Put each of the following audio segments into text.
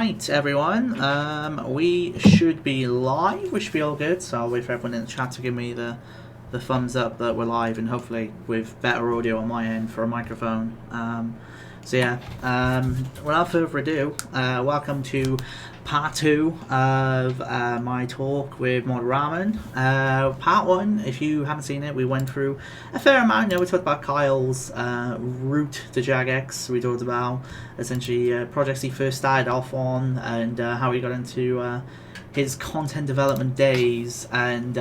Right, everyone. We should be live. We should be all good. So I'll wait for everyone in the chat to give me the thumbs up that we're live, and hopefully with better audio on my end for a microphone. Without further ado, welcome to part 2 of my talk with Mod Ramen. Part 1, if you haven't seen it, we went through a fair amount. We talked about Kyle's route to Jagex. We talked about essentially projects he first started off on, and how he got into his content development days, and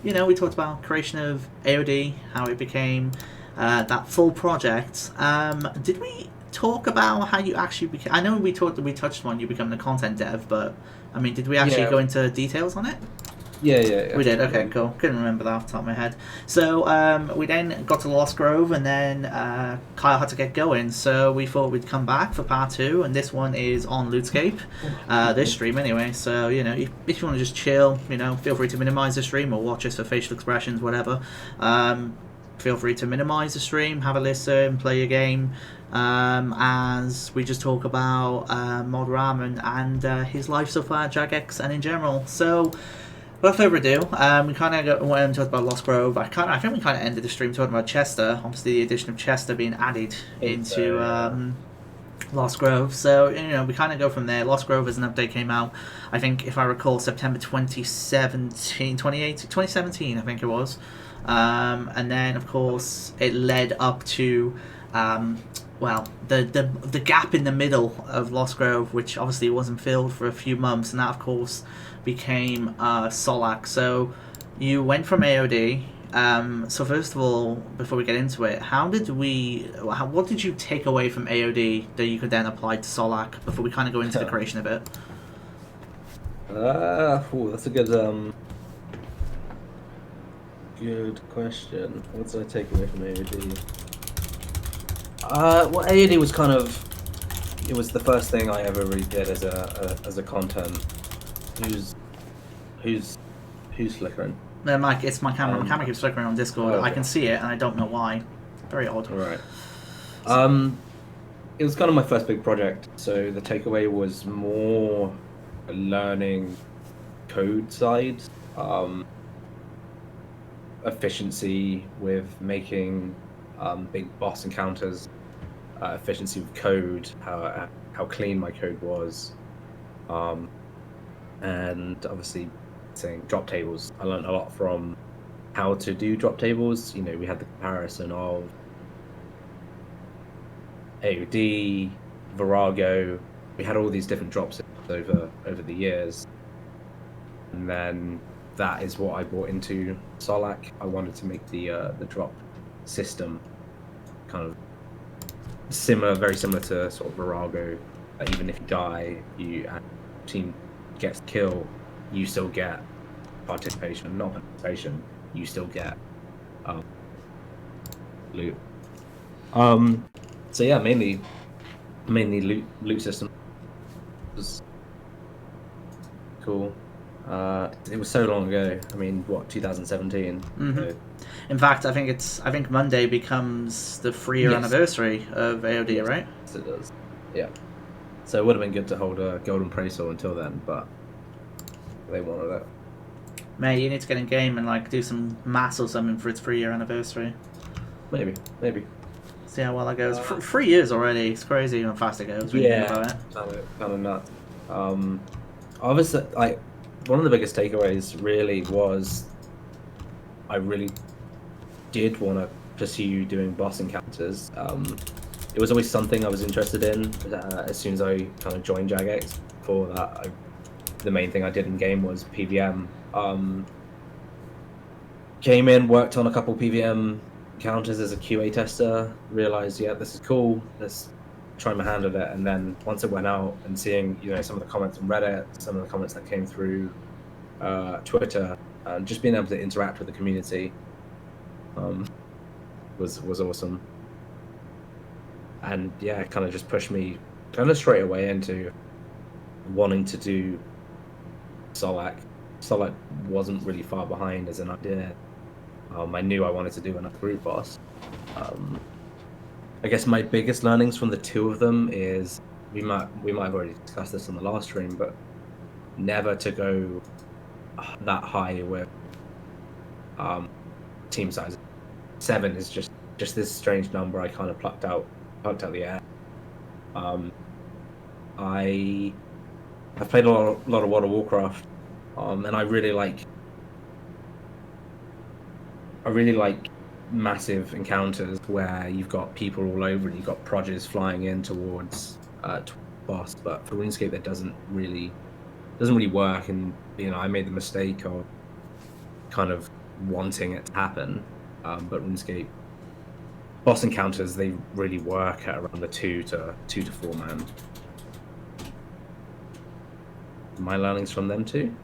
we talked about creation of AoD, how it became that full project. Did we talk about how you actually became? I know we touched on you becoming a content dev, but I mean, did we actually go into details on it? Yeah. We did. Okay, cool. Couldn't remember that off the top of my head. So we then got to Lost Grove, and then Kyle had to get going. So we thought we'd come back for part 2, and this one is on Lootscape, this stream anyway. So if you want to just chill, feel free to minimize the stream or watch us for facial expressions, whatever. Feel free to minimize the stream, have a listen, play your game, as we just talk about Mod Ramen and his life so far at Jagex and in general. So without further ado, we kind of went and talked about Lost Grove. I think we kind of ended the stream talking about Chester. Obviously, the addition of Chester being added into Lost Grove. So we kind of go from there. Lost Grove as an update came out, I think, if I recall, September 2017, I think it was. And then, of course, it led up to the gap in the middle of Lost Grove, which obviously wasn't filled for a few months, and that, of course, became Solak. So you went from AoD. So first of all, before we get into it, what did you take away from AoD that you could then apply to Solak before we kind of go into the creation of it? That's a good question. What did I take away from AoD? AoD was it was the first thing I ever really did as a content. Who's flickering? No, Mike, it's my camera. My camera keeps flickering on Discord. Okay. I can see it, and I don't know why. Very odd. Right. It was kind of my first big project, so the takeaway was more a learning code side, efficiency with making big boss encounters, efficiency with code, how clean my code was, and obviously saying drop tables. I learned a lot from how to do drop tables. We had the comparison of AoD, Virago. We had all these different drops over the years, and then that is what I brought into Solak. I wanted to make the drop system kind of very similar to sort of Virago. Even if you die, and team gets kill, you still get participation. Not participation, you still get loot. So yeah, mainly loot system was cool. It was so long ago. I mean, 2017? Mm-hmm. So. In fact, I think Monday becomes the 3-year anniversary of AoD, yes, right? Yes, it does. Yeah. So it would have been good to hold a golden praisal until then, but they wanted it. Mate, you need to get in game and do some mass or something for its 3-year anniversary. Maybe. See how well that goes. 3 years already. It's crazy how fast it goes. Yeah, kind of nuts. Obviously, one of the biggest takeaways really was I really did want to pursue doing boss encounters. It was always something I was interested in. As soon as I kind of joined Jagex, before that, the main thing I did in game was PVM. Came in, worked on a couple PVM encounters as a QA tester, realized, yeah, this is cool, let's try my hand at it. And then once it went out and seeing, some of the comments on Reddit, some of the comments that came through Twitter, and just being able to interact with the community was awesome. And yeah, it kind of just pushed me kind of straight away into wanting to do Solak. Solak wasn't really far behind as an idea. I knew I wanted to do another group boss. I guess my biggest learnings from the two of them is we might have already discussed this on the last stream, but never to go that high with team size. 7 is just this strange number I kind of plucked out the air. I've played a lot of World of Warcraft, and I really like massive encounters where you've got people all over and you've got prodigies flying in towards boss. But for RuneScape, that doesn't really work, and I made the mistake of kind of wanting it to happen. But RuneScape boss encounters, they really work at around the 2 to 4 man. My learnings from them too.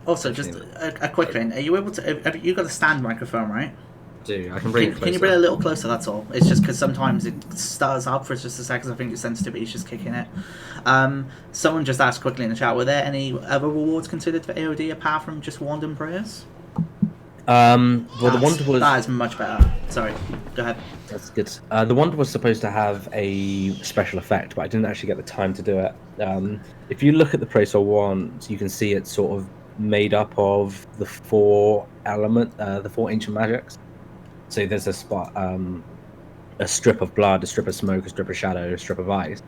Also, just a quick thing. Are you able to? You got a stand microphone, right? I do. I can bring it closer. Can you bring it a little closer? That's all. It's just because sometimes it stutters up for just a second. I think your sensitivity is just kicking it. Someone just asked quickly in the chat: were there any other rewards considered for AoD apart from just wand and prayers? Well, the wand was... That is much better. Sorry, go ahead. That's good. The wand was supposed to have a special effect, but I didn't actually get the time to do it. If you look at the Praetor wand, you can see it's sort of made up of the 4 ancient magics. So there's a spot, a strip of blood, a strip of smoke, a strip of shadow, a strip of ice.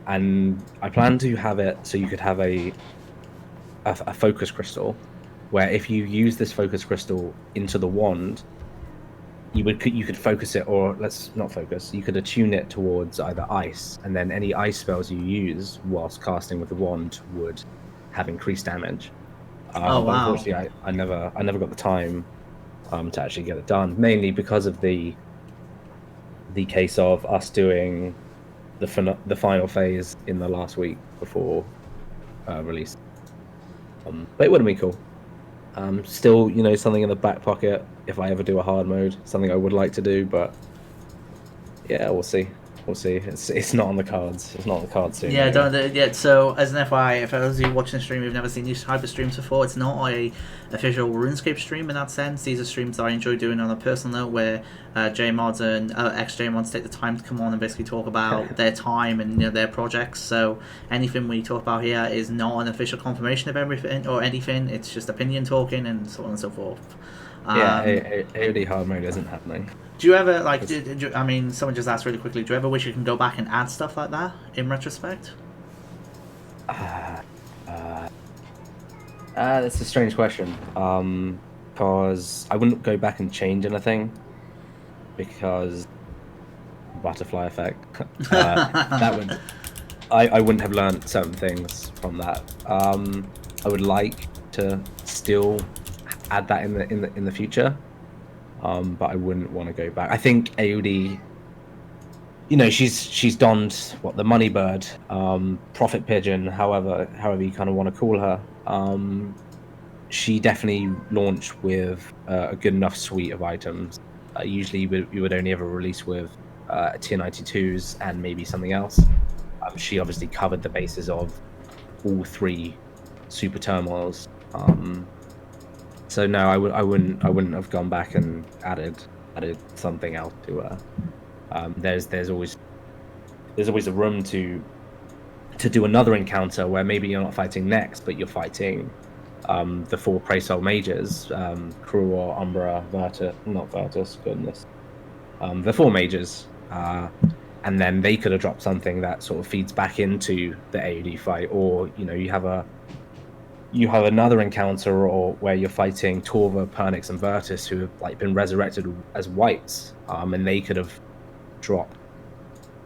And I plan to have it so you could have a focus crystal, where if you use this focus crystal into the wand, you could focus it, or let's not focus, you could attune it towards either ice, and then any ice spells you use whilst casting with the wand would have increased damage. Oh wow! But unfortunately, I never got the time to actually get it done, mainly because of the case of us doing the final phase in the last week before release. But it would have been cool. Still, something in the back pocket if I ever do a hard mode, something I would like to do, but yeah, we'll see. It's not on the cards. It's not on the cards soon. Yeah, don't. Yeah. So as an FYI, if those of you watching the stream who've never seen these type of streams before, it's not a official RuneScape stream in that sense. These are streams that I enjoy doing on a personal note, where JMods and ex-JMods take the time to come on and basically talk about their time and their projects. So anything we talk about here is not an official confirmation of everything or anything. It's just opinion talking and so on and so forth. AoD hard mode isn't happening. Do you ever someone just asked really quickly, do you ever wish you can go back and add stuff like that in retrospect? That's a strange question. Because I wouldn't go back and change anything, because butterfly effect. I wouldn't have learned certain things from that. I would like to still add that in the future. But I wouldn't want to go back. I think AoD, she's donned the money bird, profit pigeon, however you kind of want to call her. She definitely launched with a good enough suite of items. Usually you would only ever release with tier 92s and maybe something else. She obviously covered the bases of all 3 super turmoils. So no, I wouldn't have gone back and added something else to her. There's always a room to do another encounter where maybe you're not fighting Nex, but you're fighting the 4 Praetor mages, Cruor, Umbra, Virtus, goodness. The 4 mages, and then they could have dropped something that sort of feeds back into the AoD fight, or you have another encounter or where you're fighting Torva, Pernix, and Virtus, who have been resurrected as whites, and they could have dropped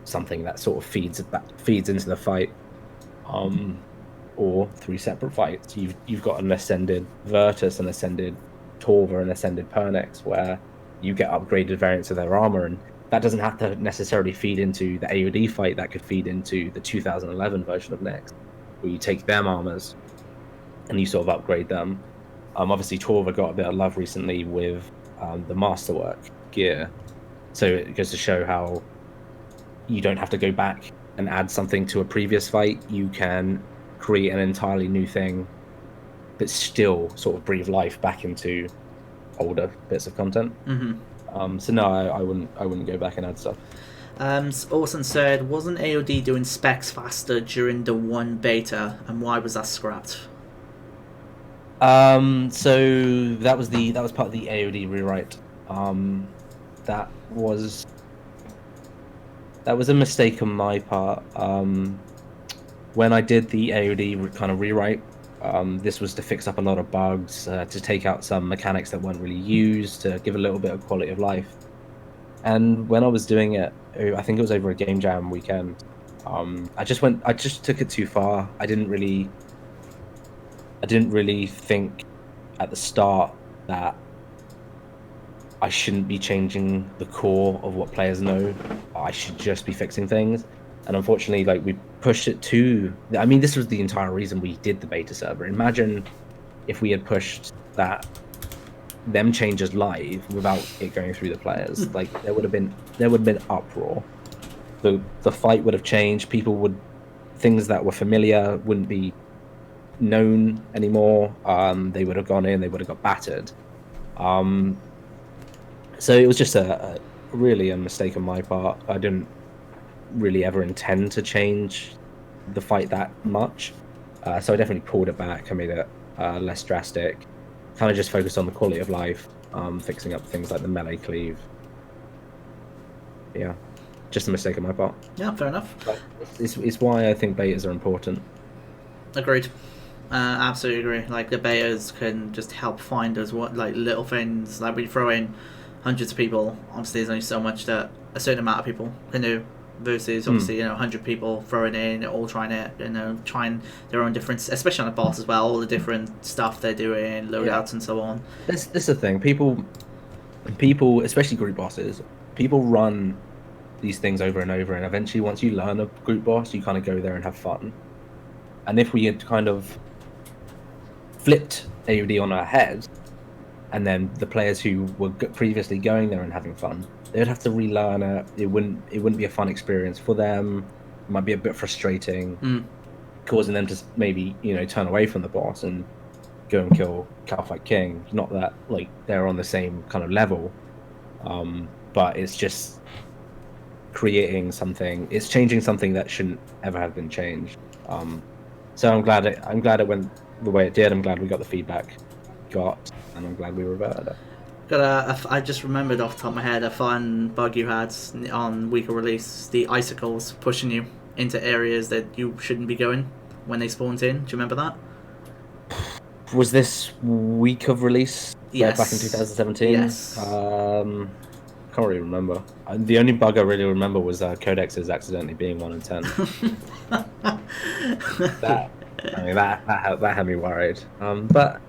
something that sort of feeds into the fight, or 3 separate fights. You've got an ascended Virtus, an ascended Torva, and ascended Pernix, where you get upgraded variants of their armor, and that doesn't have to necessarily feed into the AoD fight. That could feed into the 2011 version of Nex, where you take them armors and you sort of upgrade them. Obviously, Torva got a bit of love recently with the Masterwork gear. So it goes to show how you don't have to go back and add something to a previous fight. You can create an entirely new thing, but still sort of breathe life back into older bits of content. Mm-hmm. So no, I wouldn't go back and add stuff. Orson said, wasn't AoD doing specs faster during the one beta, and why was that scrapped? So that was part of the AoD rewrite. That was a mistake on my part. When I did the AoD kind of rewrite, this was to fix up a lot of bugs, to take out some mechanics that weren't really used, to give a little bit of quality of life. And when I was doing it, I think it was over a game jam weekend. I just took it too far. I didn't really think at the start that I shouldn't be changing the core of what players know. I should just be fixing things. And unfortunately, like, we pushed it to... I mean, this was the entire reason we did the beta server. Imagine if we had pushed them changes live without it going through the players. Like, there would have been uproar. The fight would have changed. Things that were familiar wouldn't be known anymore. They would have gone in, they would have got battered. So it was just really a mistake on my part. I didn't really ever intend to change the fight that much. So I definitely pulled it back. I made it less drastic. Kind of just focused on the quality of life, fixing up things like the melee cleave. Yeah, just a mistake on my part. Yeah, fair enough. But it's why I think betas are important. Agreed. Absolutely agree. Like, the betas can just help find us what, like, little things. Like, we throw in hundreds of people. Obviously, there's only so much that a certain amount of people can do. Versus, obviously, 100 people throwing in, all trying it, trying their own different, especially on the boss as well, all the different stuff they're doing, loadouts and so on. This is the thing. People, especially group bosses, people run these things over and over, and eventually, once you learn a group boss, you kind of go there and have fun. And if we had kind of flipped AoD on our head, and then the players who were previously going there and having fun, they would have to relearn it. It wouldn't be a fun experience for them. It might be a bit frustrating, causing them to maybe turn away from the boss and go and kill Cowfight King. Not that like they're on the same kind of level, but it's just creating something. It's changing something that shouldn't ever have been changed. So I'm glad it went the way it did. I'm glad we got the feedback and I'm glad we reverted it. I just remembered off the top of my head a fun bug you had on week of release: the icicles pushing you into areas that you shouldn't be going when they spawned in. Do you remember that? Was this week of release? Yes. Back in 2017? Yes. Can't really remember. The only bug I really remember was codexes accidentally being 1 in 10. that had me worried. But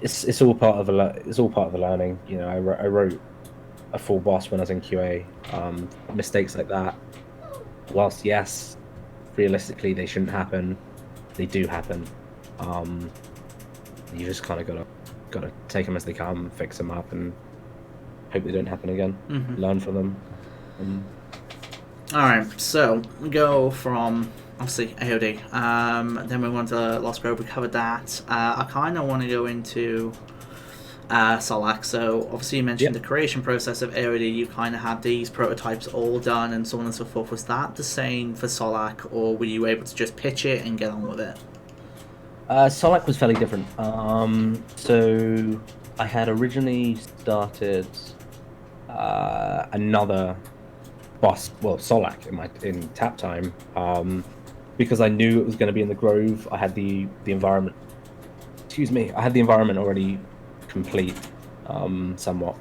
it's all part of the learning. I wrote a full boss when I was in QA. Mistakes like that, whilst yes, realistically they shouldn't happen, they do happen. You just kind of gotta take them as they come, fix them up, and hope they don't happen again. Learn from them. All right, so we go from obviously AoD. Then we went to Lost Grove. We covered that. I kind of want to go into Solak. So obviously you mentioned the creation process of AoD. You kind of had these prototypes all done and so on and so forth. Was that the same for Solak, or were you able to just pitch it and get on with it? Solak was fairly different. So I had originally started another boss, Solak in tap time, because I knew it was going to be in the Grove. I had the environment. Excuse me. I had the environment already complete, somewhat,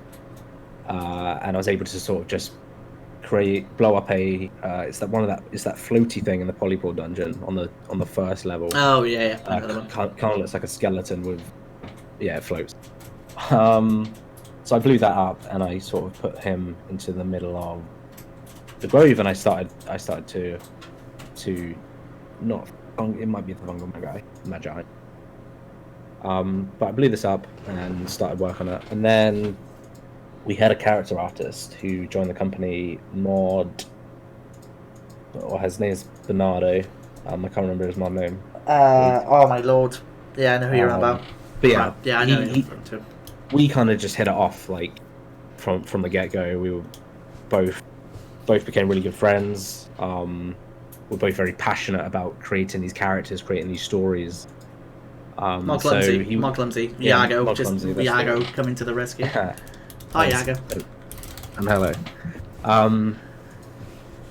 and I was able to sort of just blow up it's that floaty thing in the polypore dungeon on the first level. Oh yeah. Kind of looks like a skeleton with it floats. So I blew that up and I sort of put him into the middle of the Grove, and I started to not, it might be the wrong Magi. But I blew this up and started work on it, and then we had a character artist who joined the company, Mod, or his name is Bernardo. I can't remember his mod name. Oh my lord. Yeah, I know who you're on about. But yeah, yeah, I know him too. We kind of just hit it off like from the get-go. We were both both became really good friends. We're both very passionate about creating these characters, creating these stories. Mod Clumsy, Iago, Mod just Clumsy, Iago coming to the rescue. Hi, Iago. And hello.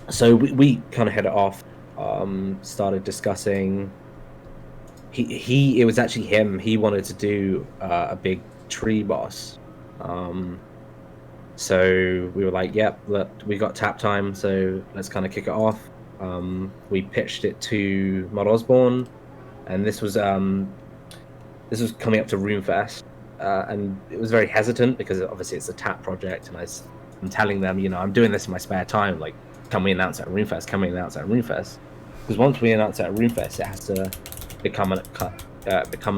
So we kind of hit it off. Started discussing. It was actually him. He wanted to do a big tree boss. So we were like, "Yep, look, we got tap time, so let's kind of kick it off." We pitched it to Mod Osborne, and this was coming up to Runefest, and it was very hesitant because obviously it's a tap project, and I'm telling them, I'm doing this in my spare time. Like, can we announce it at Runefest? Can we announce it at Runefest? Because once we announce it at Runefest, it has to become an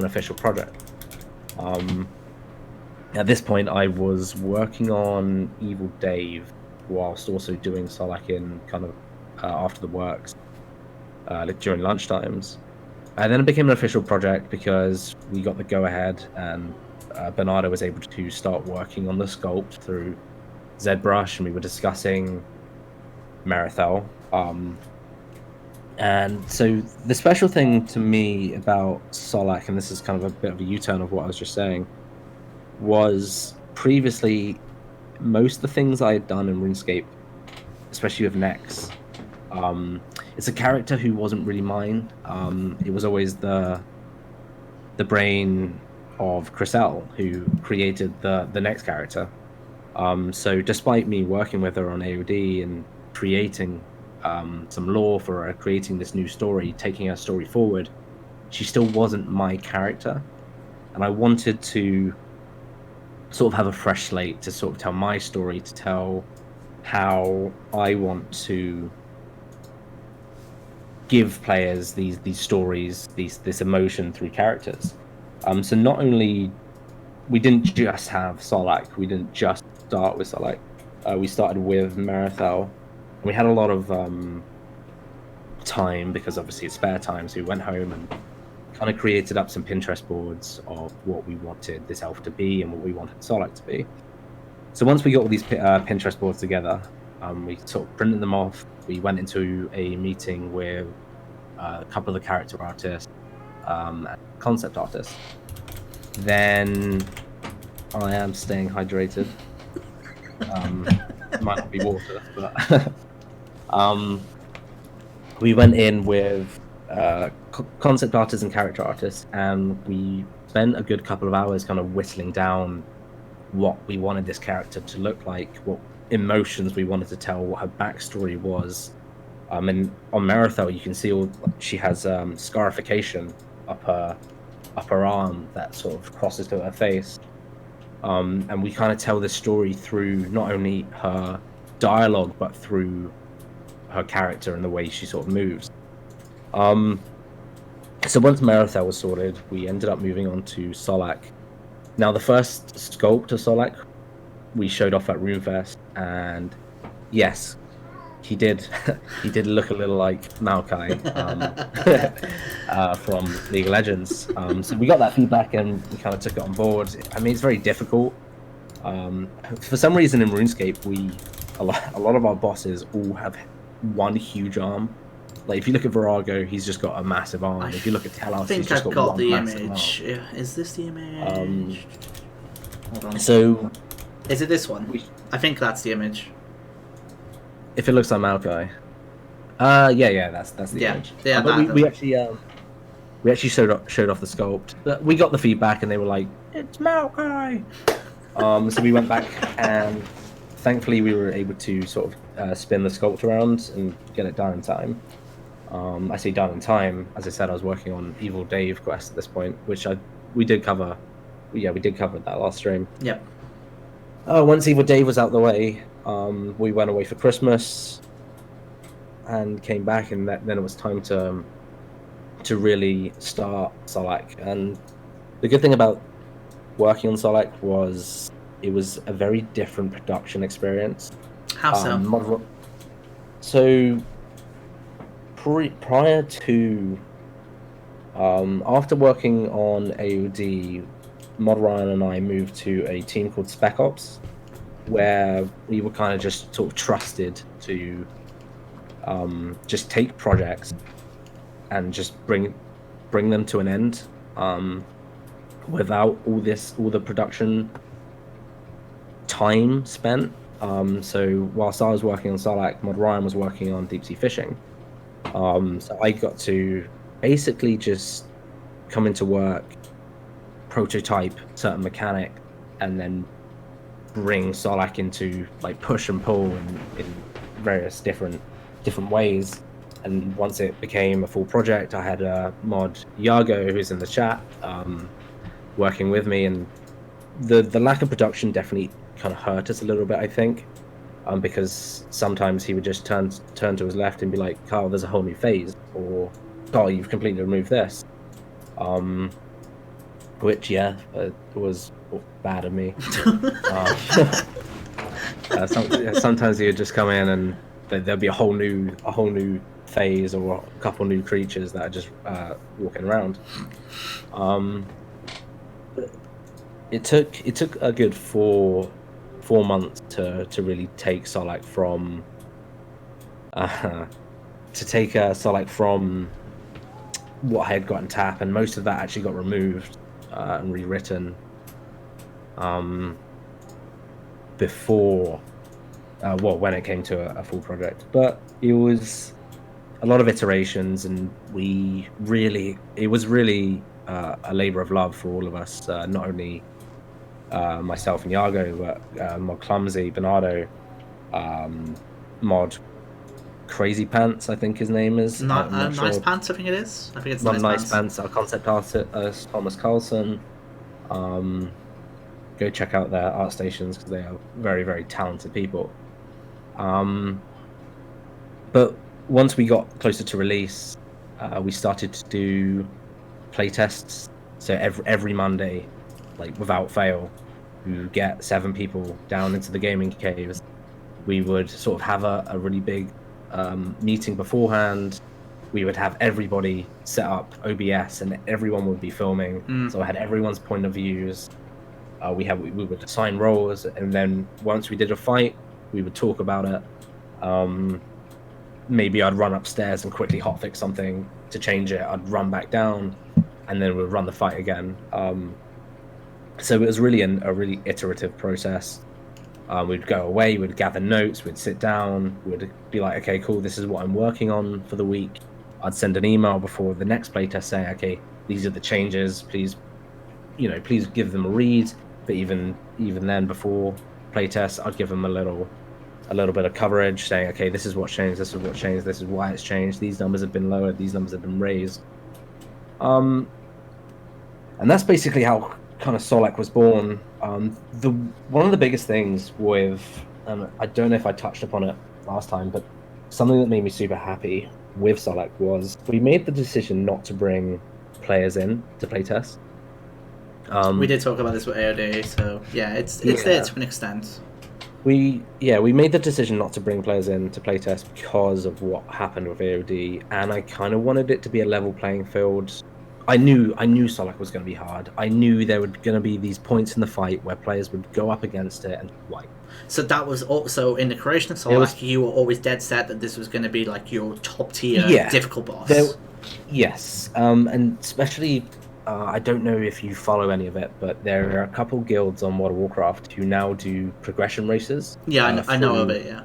official project. At this point, I was working on Evil Dave whilst also doing Solak in kind of after the works during lunch times. And then it became an official project because we got the go-ahead, and Bernardo was able to start working on the sculpt through ZBrush, and we were discussing Marathel. And so the special thing to me about Solak, and this is kind of a bit of a U-turn of what I was just saying, was previously most of the things I had done in RuneScape, especially with Nex, it's a character who wasn't really mine. It was always the brain of Chriselle, who created the Nex character. So despite me working with her on AoD and creating some lore for her, creating this new story, taking her story forward, she still wasn't my character. And I wanted to sort of have a fresh slate to sort of tell my story, to tell how I want to give players these stories, this emotion through characters. So not only we didn't just have Solak, we didn't just start with Solak. We started with Marathel. We had a lot of time because obviously it's spare time, so we went home and kind of created up some Pinterest boards of what we wanted this elf to be and what we wanted Solak to be. So once we got all these Pinterest boards together, we sort of printed them off. We went into a meeting with a couple of the character artists and concept artists. Then I am staying hydrated. It might not be water, but we went in with concept artists and character artists, and we spent a good couple of hours kind of whittling down what we wanted this character to look like, what emotions we wanted to tell, what her backstory was. And on Marathel, you can see she has scarification up her arm that sort of crosses to her face. And we kind of tell this story through not only her dialogue, but through her character and the way she sort of moves. So once Marathel was sorted, we ended up moving on to Solak. Now, the first sculpt of Solak we showed off at Runefest, and yes, he did look a little like Maokai from League of Legends. So we got that feedback and we kind of took it on board. I mean, it's very difficult. For some reason in RuneScape, a lot of our bosses all have one huge arm. Like, if you look at Virago, he's just got a massive arm. If you look at Telos, he's just got one massive arm. I think I've got the image. Yeah. Is this the image? Hold on. So, is it this one? I think that's the image. If it looks like Maokai. Yeah, that's the image. Yeah, but we actually showed off the sculpt. But we got the feedback, and they were like, "It's Maokai." So we went back, and thankfully we were able to sort of spin the sculpt around and get it done in time. I say done in time. As I said, I was working on Evil Dave quest at this point, which we did cover. Yeah, we did cover that last stream. Yep. Once Evil Dave was out the way, we went away for Christmas and came back, and then it was time to really start Solak. And the good thing about working on Solak was it was a very different production experience. How so? So prior to after working on AoD, Mod Ramen and I moved to a team called Spec Ops. where we were kind of just sort of trusted to just take projects and just bring them to an end without all the production time spent. So whilst I was working on Solak, Mod Ramen was working on deep sea fishing. So I got to basically just come into work, prototype certain mechanic, and then bring Solak into like push and pull in various different ways. And once it became a full project, I had mod Yago, who's in the chat, working with me, and the lack of production definitely kind of hurt us a little bit, I think, because sometimes he would just turn to his left and be like, "Carl, there's a whole new phase," or "Carl, you've completely removed this," which was bad of me. Sometimes he would just come in and there'd be a whole new phase or a couple new creatures that are just walking around. It took a good four months to really take Solak from Solak from what I had got in tap, and most of that actually got removed and rewritten before when it came to a full project. But it was a lot of iterations, and it was really a labor of love for all of us, not only myself and Yago, but Mod Clumsy, Bernardo, Mod Crazy Pants, I think his name is. Nice sure. Pants, I think it is. I think it's Mod Nice Pants. Our concept artist, Thomas Carlson. Go check out their art stations because they are very, very talented people. But once we got closer to release, we started to do playtests. So every Monday, like without fail, we would get 7 people down into the gaming caves. We would sort of have a really big meeting beforehand. We would have everybody set up OBS, and everyone would be filming. So I had everyone's point of views. We would assign roles, and then once we did a fight, we would talk about it. Maybe I'd run upstairs and quickly hotfix something to change it. I'd run back down, and then we'd run the fight again. So it was really a really iterative process. We'd go away, we'd gather notes, we'd sit down, we'd be like, okay, cool, this is what I'm working on for the week. I'd send an email before the next playtest saying, okay, these are the changes, please give them a read. But even then, before playtest, I'd give them a little bit of coverage saying, okay, this is what changed, this is what changed, this is why it's changed, these numbers have been lowered, these numbers have been raised. And that's basically how kind of Solak was born. One of the biggest things with, I don't know if I touched upon it last time, but something that made me super happy with Solak was we made the decision not to bring players in to playtest. We did talk about this with AoD, so yeah, it's there to an extent. We made the decision not to bring players in to playtest because of what happened with AoD, and I kind of wanted it to be a level playing field. I knew Solak was going to be hard. I knew there were going to be these points in the fight where players would go up against it and wipe. So that was also in the creation of Solak. You were always dead set that this was going to be like your top tier difficult boss. Yes, and especially. I don't know if you follow any of it, but there are a couple guilds on World of Warcraft who now do progression races. Yeah, I know of it, yeah.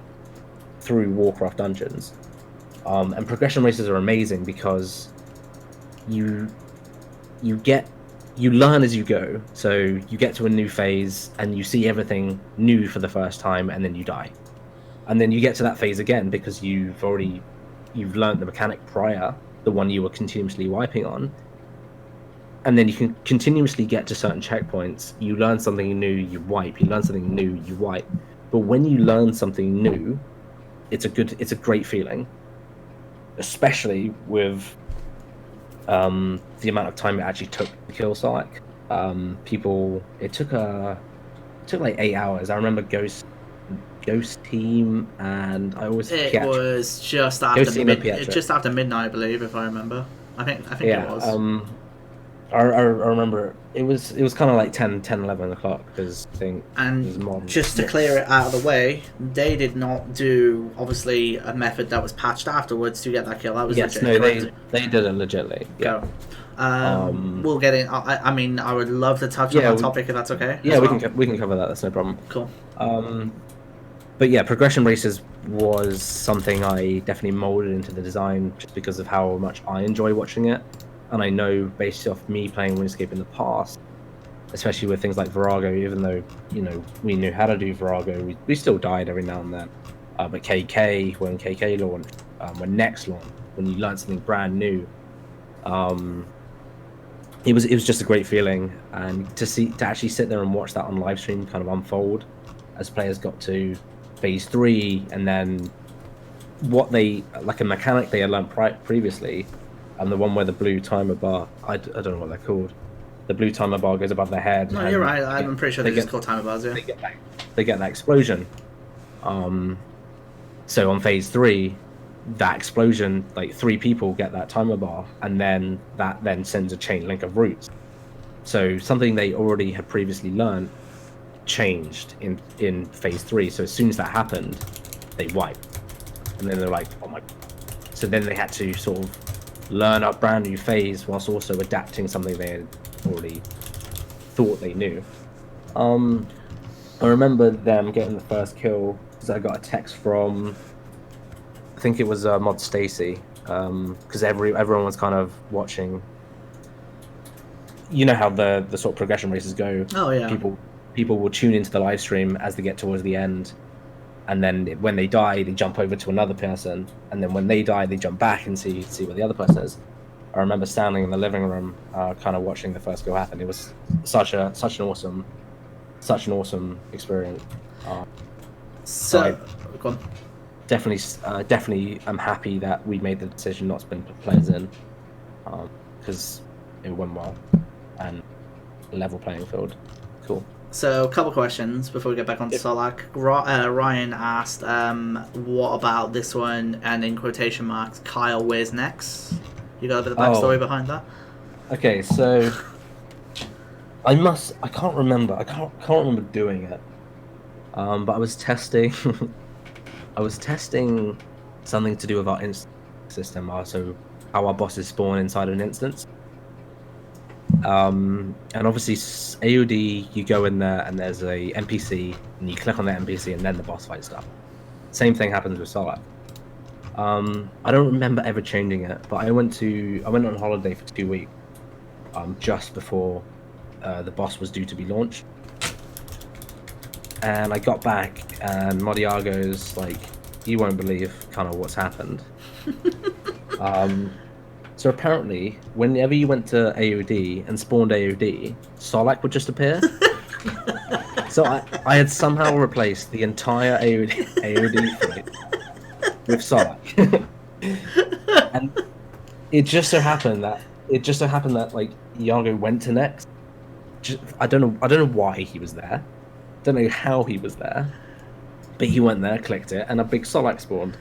Through Warcraft dungeons. And progression races are amazing because you learn as you go. So you get to a new phase and you see everything new for the first time, and then you die. And then you get to that phase again because you've learned the mechanic prior, the one you were continuously wiping on. And then you can continuously get to certain checkpoints. You learn something new, you wipe. You learn something new, you wipe. But when you learn something new, it's a great feeling. Especially with the amount of time it actually took to kill Solak. It took like 8 hours. I remember Ghost Team, and I always was just after midnight, I believe, if I remember. I think it was. I remember it was kind of like 11 o'clock because I think it was And Mod. just to clear it out of the way, they did not do obviously a method that was patched afterwards to get that kill. That was Yes, legit, no, correct? they did it legitly. Yeah. Go. We'll get in. I mean, I would love to touch on Yeah, that topic if that's okay. Yeah, as we well. can cover that. That's no problem. Cool. But yeah, progression races was something I definitely molded into the design just because of how much I enjoy watching it, and I know based off me playing RuneScape in the past, especially with things like Virago, even though we knew how to do Virago, we still died every now and then. But KK, when KK launched, when Nex launched, when you learned something brand new, it was just a great feeling, and to actually sit there and watch that on live stream kind of unfold as players got to phase 3, and then what they like a mechanic they had learned previously, and the one where the blue timer bar, I don't know what they're called. The blue timer bar goes above their head. No, you're right. I'm pretty sure they're just called timer bars. Yeah. They get that explosion. So on phase 3, that explosion, like 3 people get that timer bar, and then that then sends a chain link of routes. So something they already had previously learned changed in phase 3. So as soon as that happened, they wiped, and then they're like, oh my. So then they had to sort of learn a brand new phase whilst also adapting something they had already thought they knew. I remember them getting the first kill because I got a text from, I think it was Mod Stacy, because everyone was kind of watching. You know how the sort of progression races go. Oh yeah. People will tune into the live stream as they get towards the end, and then when they die, they jump over to another person, and then when they die, they jump back and see where the other person is. I remember standing in the living room, kind of watching the first go happen. It was such an awesome experience. So, go on. Definitely, I'm happy that we made the decision not to bring players in, because it went well and level playing field. Cool. So, a couple questions before we get back onto Solak. Ryan asked, what about this one, and in quotation marks, Kyle, where's Nex? You got a bit of backstory behind that? Okay, so I can't remember. I can't remember doing it. But I was testing something to do with our instance system, so how our bosses spawn inside an instance. And obviously AoD, you go in there and there's a NPC, and you click on that NPC and then the boss fight stuff. Same thing happens with Solak. I don't remember ever changing it, but I went on holiday for 2 weeks, just before the boss was due to be launched. And I got back, and Modiago's like, you won't believe kind of what's happened. So apparently, whenever you went to AoD and spawned AoD, Solak would just appear. So I had somehow replaced the entire AoD fight with Solak. And it just so happened that like Iago went to Nex. I don't know why he was there. Don't know how he was there, but he went there, clicked it, and a big Solak spawned.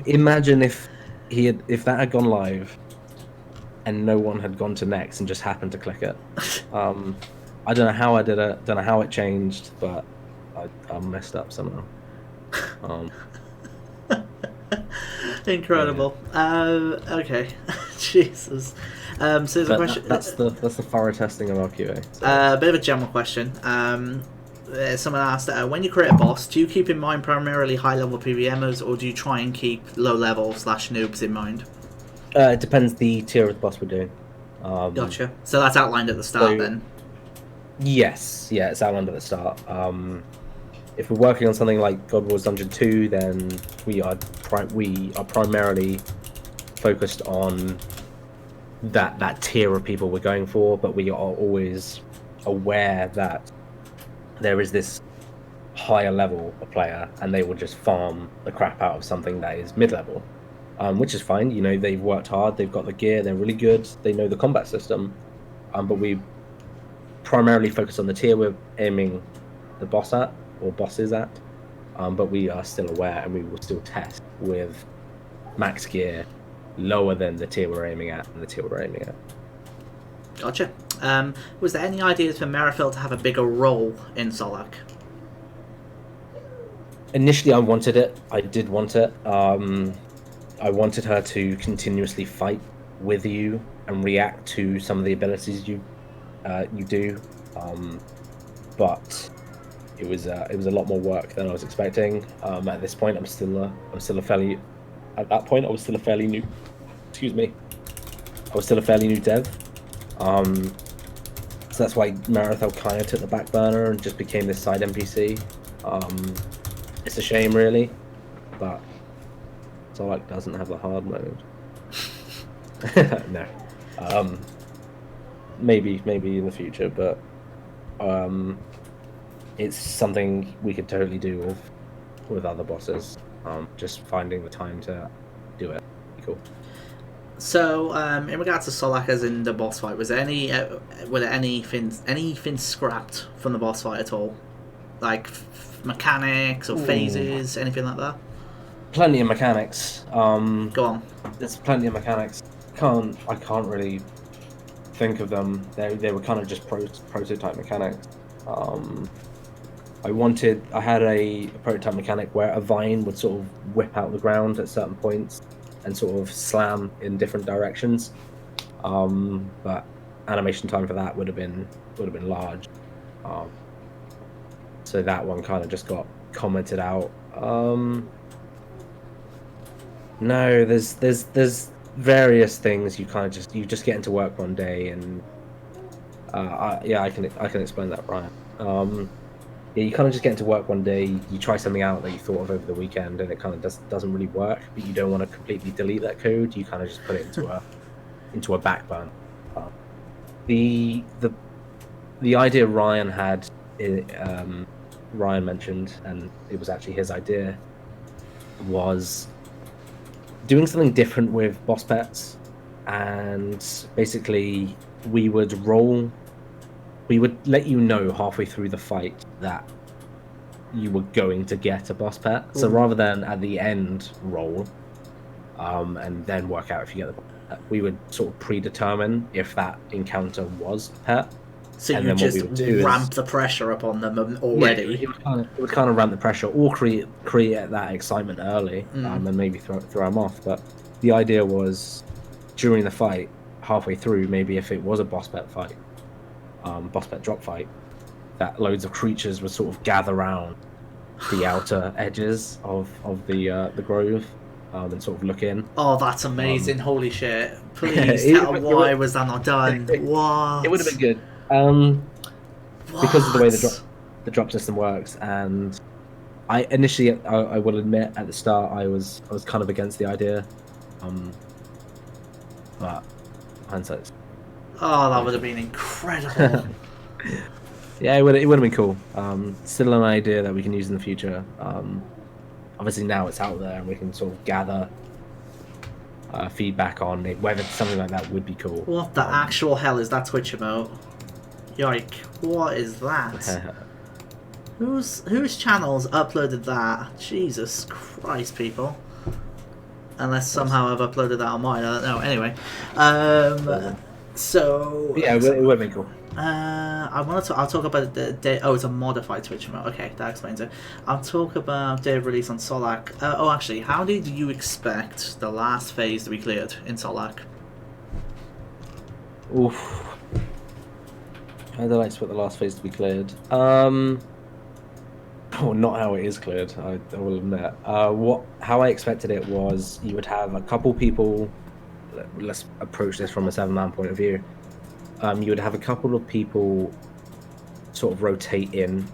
Imagine if that had gone live and no one had gone to Nex and just happened to click it. I don't know how I did it, don't know how it changed, but I messed up somehow. Incredible. Okay. Jesus. So there's a question. That's the thorough testing of our QA. So. A bit of a general question. Someone asked, when you create a boss, do you keep in mind primarily high-level PVMers, or do you try and keep low-level / noobs in mind? It depends the tier of the boss we're doing. Gotcha. So that's outlined at the start, then? Yes. Yeah, it's outlined at the start. If we're working on something like God Wars Dungeon 2, then we are primarily focused on that tier of people we're going for, but we are always aware that there is this higher level of player, and they will just farm the crap out of something that is mid-level, which is fine. They've worked hard, they've got the gear, they're really good, they know the combat system, but we primarily focus on the tier we're aiming the boss at, or bosses at, but we are still aware, and we will still test with max gear lower than the tier we're aiming at and the tier we're aiming at. Gotcha. Was there any ideas for Merrifield to have a bigger role in Solak? Initially, I wanted it. I did want it. I wanted her to continuously fight with you and react to some of the abilities you do, but it was a lot more work than I was expecting. At this point, I'm still a fairly. At that point, I was still a fairly new. Excuse me. I was still a fairly new dev. So that's why Marathel kind of took the back burner and just became this side NPC. It's a shame, really, but Solak doesn't have the hard mode. No. Maybe in the future, but it's something we could totally do with other bosses. Just finding the time to do it. Cool. So, in regards to Solak as in the boss fight, was there anything scrapped from the boss fight at all? Like mechanics or phases, anything like that? Plenty of mechanics. Go on. There's plenty of mechanics. I can't really think of them. They were kind of just prototype mechanics. I had a prototype mechanic where a vine would sort of whip out the ground at certain points and sort of slam in different directions. But animation time for that would have been large. So that one kind of just got commented out. No, there's various things you kind of just get into work one day and I can explain that, Brian. Yeah, you kind of just get into work one day, you try something out that you thought of over the weekend, and it kind of doesn't really work, but you don't want to completely delete that code. You kind of just put it into a back burner. The idea Ryan had, Ryan mentioned, and it was actually his idea, was doing something different with boss pets, and basically we would let you know halfway through the fight that you were going to get a boss pet. So rather than at the end roll and then work out if you get the boss pet, we would sort of predetermine if that encounter was a pet. So you just ramp the pressure upon them already. Yeah, it would kind of ramp the pressure or create that excitement early and maybe throw them off. But the idea was during the fight, halfway through, maybe if it was a boss pet fight, boss pet drop fight, that loads of creatures would sort of gather around the outer edges of the grove and sort of look in. Oh, that's amazing! Holy shit! Please tell why was that not done? What? It would have been good. Because of the way the drop system works, and I initially, I will admit, at the start, I was kind of against the idea, but hindsight. Oh, that would have been incredible. Yeah, it would have been cool. Still an idea that we can use in the future. Obviously now it's out there and we can sort of gather feedback on it, whether something like that would be cool. What the actual hell is that Twitch emote? Yike, what is that? Whose channels uploaded that? Jesus Christ, people. Unless somehow I've uploaded that on mine, I don't know. Anyway. So... Yeah, it would have been cool. I'll talk about it's a modified Twitch remote. Okay, that explains it. I'll talk about day of release on Solak. Actually, how did you expect the last phase to be cleared in Solak? Oof. How did I expect the last phase to be cleared? Not how it is cleared, I will admit. How I expected it was you would have a couple people. Let's approach this from a 7-man point of view. You would have a couple of people sort of rotate in,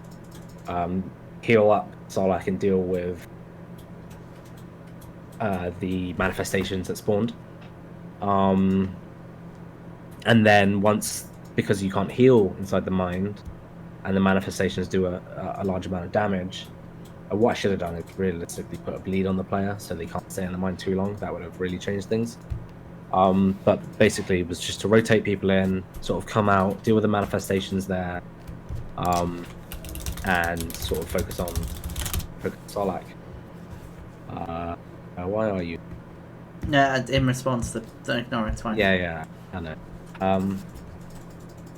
heal up Solak and deal with the manifestations that spawned. And then once, because you can't heal inside the mind, and the manifestations do a large amount of damage, what I should have done is realistically put a bleed on the player so they can't stay in the mind too long. That would have really changed things. But basically it was just to rotate people in, sort of come out, deal with the manifestations there, and sort of focus on Solak. Why are you? Yeah, in response to don't ignore it. It's fine. Yeah, I know.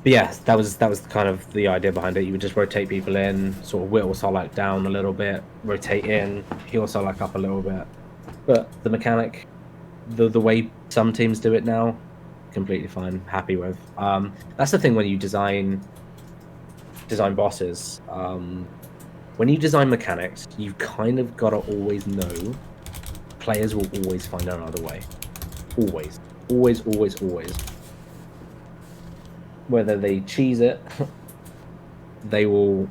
But yeah, that was kind of the idea behind it. You would just rotate people in, sort of whittle Solak down a little bit, rotate in, heal Solak up a little bit. But the mechanic, the way some teams do it now, completely fine, happy with. That's the thing when you design bosses. When you design mechanics, you kind of gotta always know players will always find another way. Always. Whether they cheese it, they will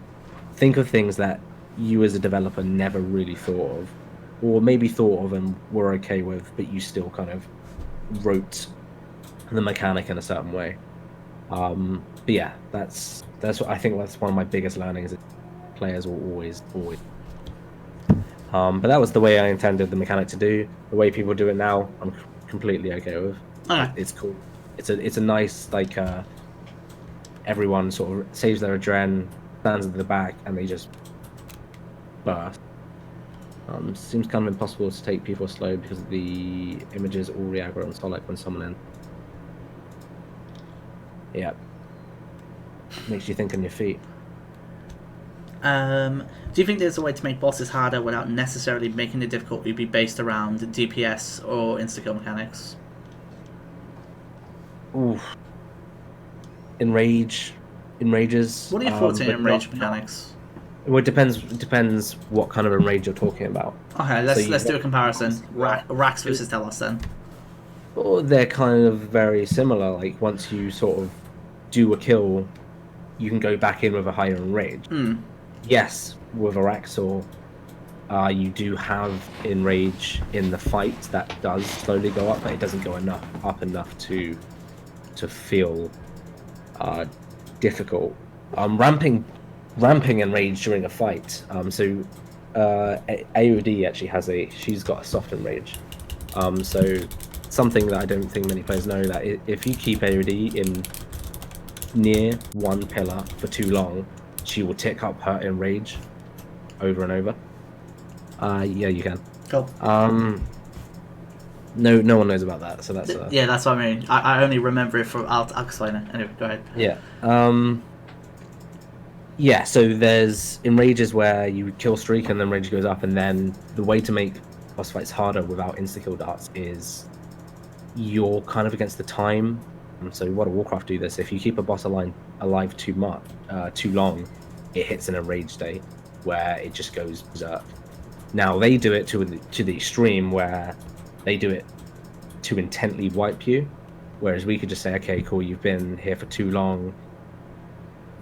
think of things that you as a developer never really thought of, or maybe thought of and were okay with, but you still kind of wrote the mechanic in a certain way. But yeah, that's what I think. That's one of my biggest learnings. Players will always. But that was the way I intended the mechanic to do. The way people do it now, I'm completely okay with. Okay. It's cool. It's a nice like. Everyone sort of saves their adren, stands at the back, and they just burst. Seems kind of impossible to take people slow because the images all reaggro on Solak when someone in. Yeah. Makes you think on your feet. Do you think there's a way to make bosses harder without necessarily making the difficulty be based around DPS or insta-kill mechanics? Oof. Enrages. What are your thoughts on Enrage mechanics? Well, it depends what kind of Enrage you're talking about. Okay, let's do a comparison. Rax versus Telos then. Well, they're kind of very similar. Like once you sort of do a kill, you can go back in with a higher Enrage. Yes, with Araxor, you do have Enrage in the fight that does slowly go up, but it doesn't go up enough to feel difficult. Ramping Enrage during a fight. So AoD actually she's got a soft Enrage. So something that I don't think many players know, that if you keep AoD in near one pillar for too long, she will tick up her Enrage over and over. Yeah, you can. Cool. No one knows about that, so that's yeah, that's what I mean. I only remember it from. I'll explain it. Anyway, go ahead. Yeah. Yeah. So there's Enrages where you kill streak and then Rage goes up, and then the way to make boss fights harder without insta-kill darts is you're kind of against the time. So World of Warcraft do this. If you keep a boss alive too long, it hits an Enrage state where it just goes berserk. Now they do it to the extreme where they do it to intently wipe you, whereas we could just say, okay, cool, you've been here for too long,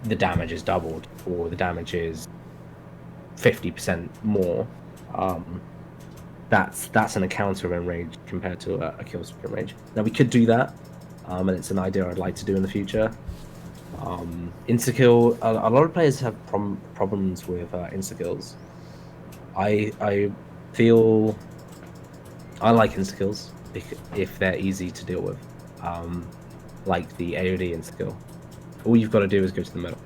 the damage is doubled, or the damage is 50% more. That's an encounter Enrage compared to a kill streak Enrage. Now we could do that, and it's an idea I'd like to do in the future. Instakill, a lot of players have problems with instakills. I feel I like instakills if they're easy to deal with, like the AoD instakill. All you've got to do is go to the middle.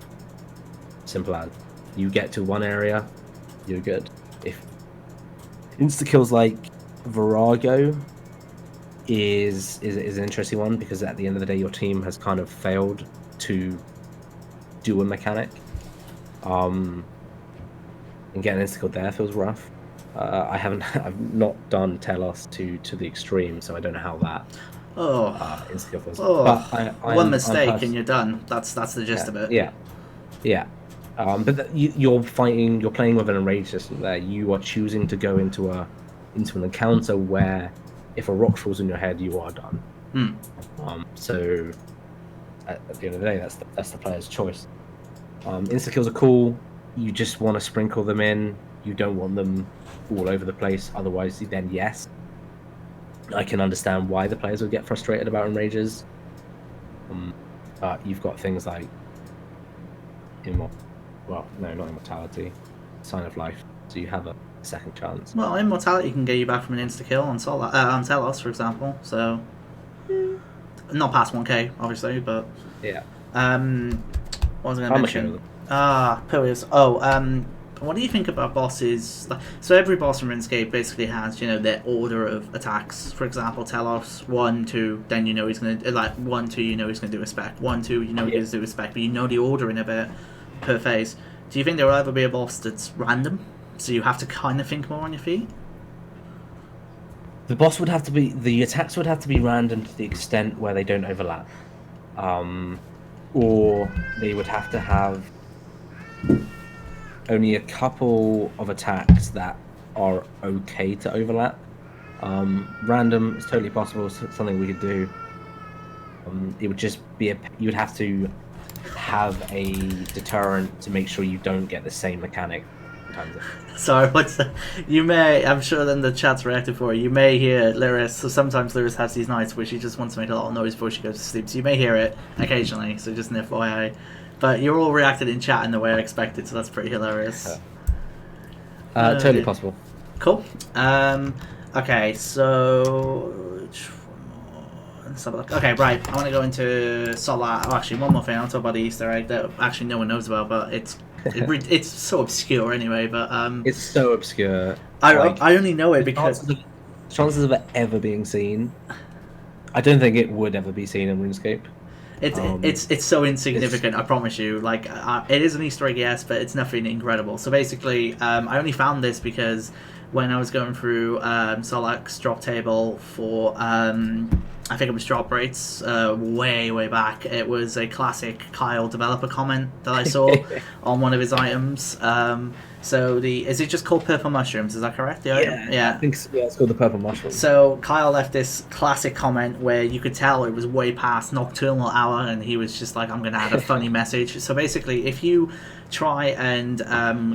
Simple as. You get to one area, you're good. If instakills like Virago is an interesting one, because at the end of the day your team has kind of failed to do a mechanic. And getting instakill there feels rough. I've not done Telos to the extreme, so I don't know how that instakill feels. But one mistake and you're done. That's the gist of it. Yeah. But you're playing with an Enrage system there. You are choosing to go into an encounter where if a rock falls on your head, you are done. So at the end of the day, that's the player's choice. Instakills are cool. You just want to sprinkle them in. You don't want them all over the place. Otherwise, then yes, I can understand why the players would get frustrated about Enrages. But you've got things like not Immortality, Sign of Life, so you have a second chance. Well, Immortality can get you back from an insta-kill on Telos, for example, so not past 1k, obviously, but yeah. What was I going to mention? Pillars. what do you think about bosses? So every boss in RuneScape basically has, their order of attacks. For example, Telos 1, 2, then he's gonna 1, 2, he's gonna do a spec. 1, 2, he's gonna do a spec, but the ordering of it per phase. Do you think there will ever be a boss that's random, so you have to kind of think more on your feet? The attacks would have to be random to the extent where they don't overlap, or they would have to have only a couple of attacks that are okay to overlap. Random is totally possible, something we could do. It would just be you would have to have a deterrent to make sure you don't get the same mechanic. Sorry, I'm sure then the chat's reacted for you may hear Lyris. So sometimes Lyris has these nights where she just wants to make a lot of noise before she goes to sleep, so you may hear it occasionally, so just an FYI. But you're all reacted in chat in the way I expected, so that's pretty hilarious. Totally possible. Cool. Okay, so let's have a look. Okay, right. I want to go into Solak. Oh, actually, one more thing. I'll talk about the Easter egg that actually no one knows about, but it's so obscure anyway. But it's so obscure. I only know it because chances of it ever being seen. I don't think it would ever be seen in RuneScape. It's so insignificant. I promise you. It is an Easter egg, yes, but it's nothing incredible. So basically, I only found this because when I was going through Solak's drop table for I think it was drop rates way back. It was a classic Kyle developer comment that I saw on one of his items. So is it just called purple mushrooms? Is that correct? Yeah. I think so. Yeah, it's called the purple mushrooms. So Kyle left this classic comment where you could tell it was way past nocturnal hour, and he was just like, "I'm going to add a funny message." So basically, if you try and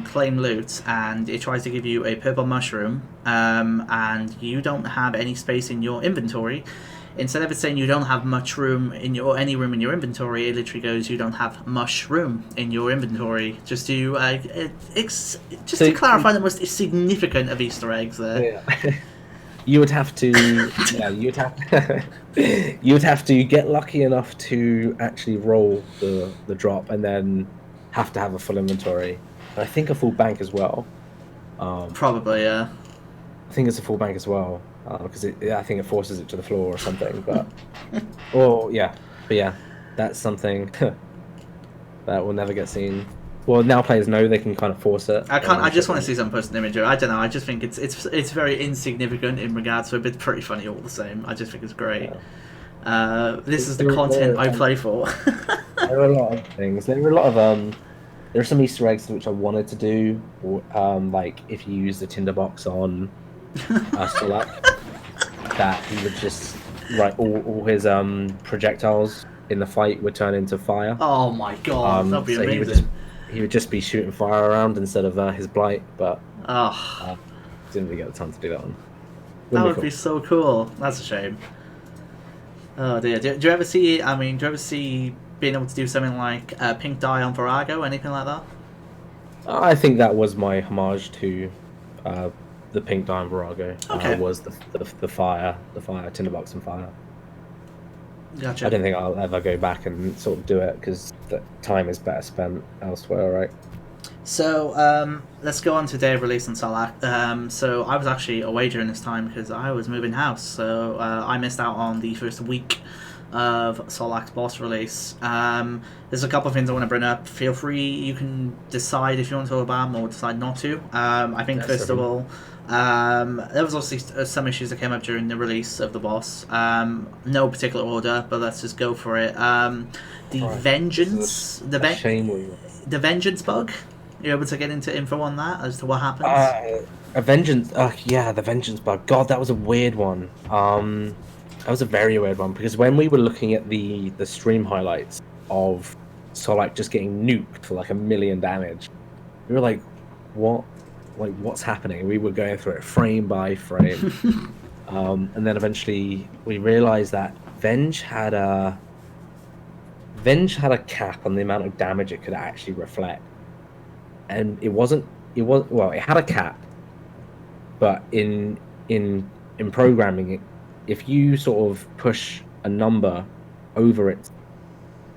claim loot, and it tries to give you a purple mushroom, and you don't have any space in your inventory. Instead of it saying you don't have much room any room in your inventory, it literally goes, you don't have mush room in your inventory. Just to to clarify the most significant of Easter eggs there. Yeah. You would have to you would have to get lucky enough to actually roll the drop, and then have to have a full inventory. And I think a full bank as well. Probably, yeah. I think it's a full bank as well. Because I think it forces it to the floor or something, but that's something that will never get seen. Well, now players know they can kind of force it. I just want to see some posted image. I don't know. I just think it's very insignificant in regards to it, but it's pretty funny all the same. I just think it's great. Yeah. This is the content I play for. There are a lot of things. There are some Easter eggs which I wanted to do, like if you use the tinderbox on Solak, that he would just all his projectiles in the fight would turn into fire. Oh my god, that'd be amazing. He would just be shooting fire around instead of his blight, but didn't really get the time to do that one. That would be so cool. That's a shame. Oh dear. Do you ever see? Being able to do something like pink dye on Virago, anything like that? I think that was my homage to the pink dye on Virago. Okay. Was the fire tinderbox and fire. Gotcha. I don't think I'll ever go back and sort of do it because the time is better spent elsewhere, right? So let's go on to day of release on Solak. So I was actually away during this time because I was moving house, so I missed out on the first week of Solak's boss release. There's a couple of things I want to bring up. Feel free, you can decide if you want to talk about them or decide not to. I think first of all, there was obviously some issues that came up during the release of the boss. No particular order, but let's just go for it. Vengence Bug. You're able to get into info on that as to what happens? The Vengence Bug. God, that was a weird one. That was a very weird one, because when we were looking at the stream highlights of Solak just getting nuked for like 1 million damage, we were like, what? Like, what's happening? We were going through it frame by frame. And then eventually we realized that Venge had a cap on the amount of damage it could actually reflect. And it had a cap, but in programming it, if you sort of push a number over its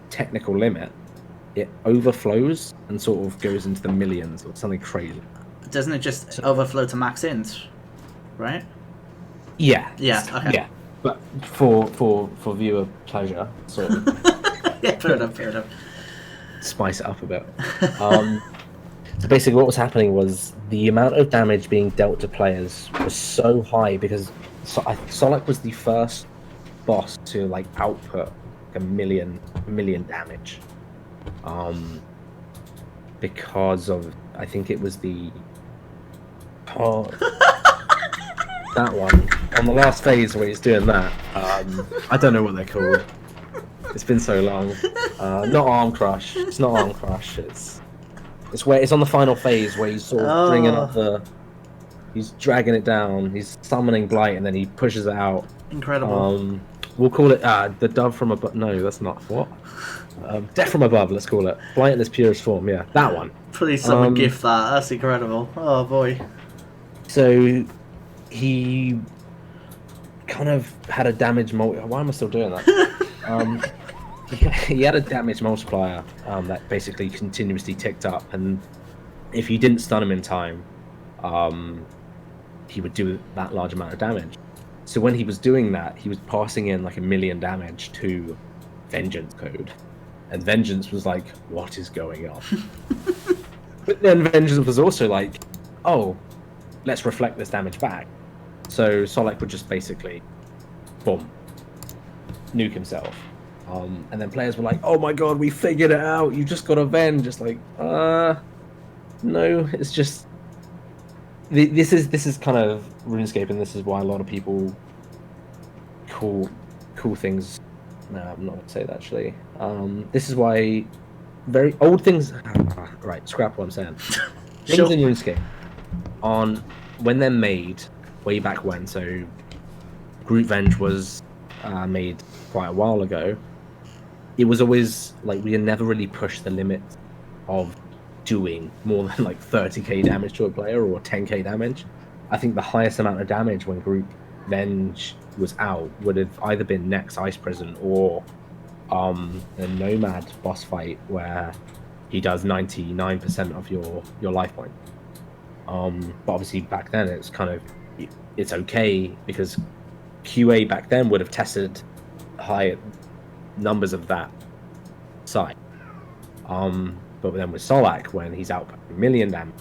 technical limit, it overflows and sort of goes into the millions or something crazy. Doesn't it just overflow to max int, right? Yeah. Yeah. Okay. Yeah. But for viewer pleasure, sort of. Yeah, fair enough. Spice it up a bit. So basically what was happening was the amount of damage being dealt to players was so high because Solak was the first boss to like output a million damage. Because of, I think it was the that one on the last phase where he's doing that. I don't know what they're called. It's been so long. Not Arm Crush. It's not Arm Crush. It's where it's on the final phase where he's sort of bringing up he's dragging it down. He's summoning Blight and then he pushes it out. Incredible. We'll call it the Dove from above. No, that's not what. Death from above. Let's call it Blight in its purest form. Yeah, that one. Please, someone gift that. That's incredible. Oh boy. So he kind of had a damage why am I still doing that? He had a damage multiplier that basically continuously ticked up, and if you didn't stun him in time, he would do that large amount of damage. So when he was doing that, he was passing in like 1 million damage to Vengence code, and Vengence was like, what is going on? But then Vengence was also like, oh, let's reflect this damage back. So Solak would just basically, boom, nuke himself. And then players were like, oh my god, we figured it out, you just got avenged. Just like, no, it's just... This is kind of RuneScape, and this is why a lot of people call things... No, I'm not going to say that, actually. This is why very old things... Right, scrap what I'm saying. Things in RuneScape, when they're made, way back when, so Group Venge was made quite a while ago, it was always like we had never really pushed the limit of doing more than like 30k damage to a player or 10k damage. I think the highest amount of damage when Group Venge was out would have either been Nex Ice Prison or a Nomad boss fight where he does 99% of your life point. But obviously back then it's kind of, it's okay because QA back then would have tested high numbers of that side. But then with Solak, when he's out 1 million damage,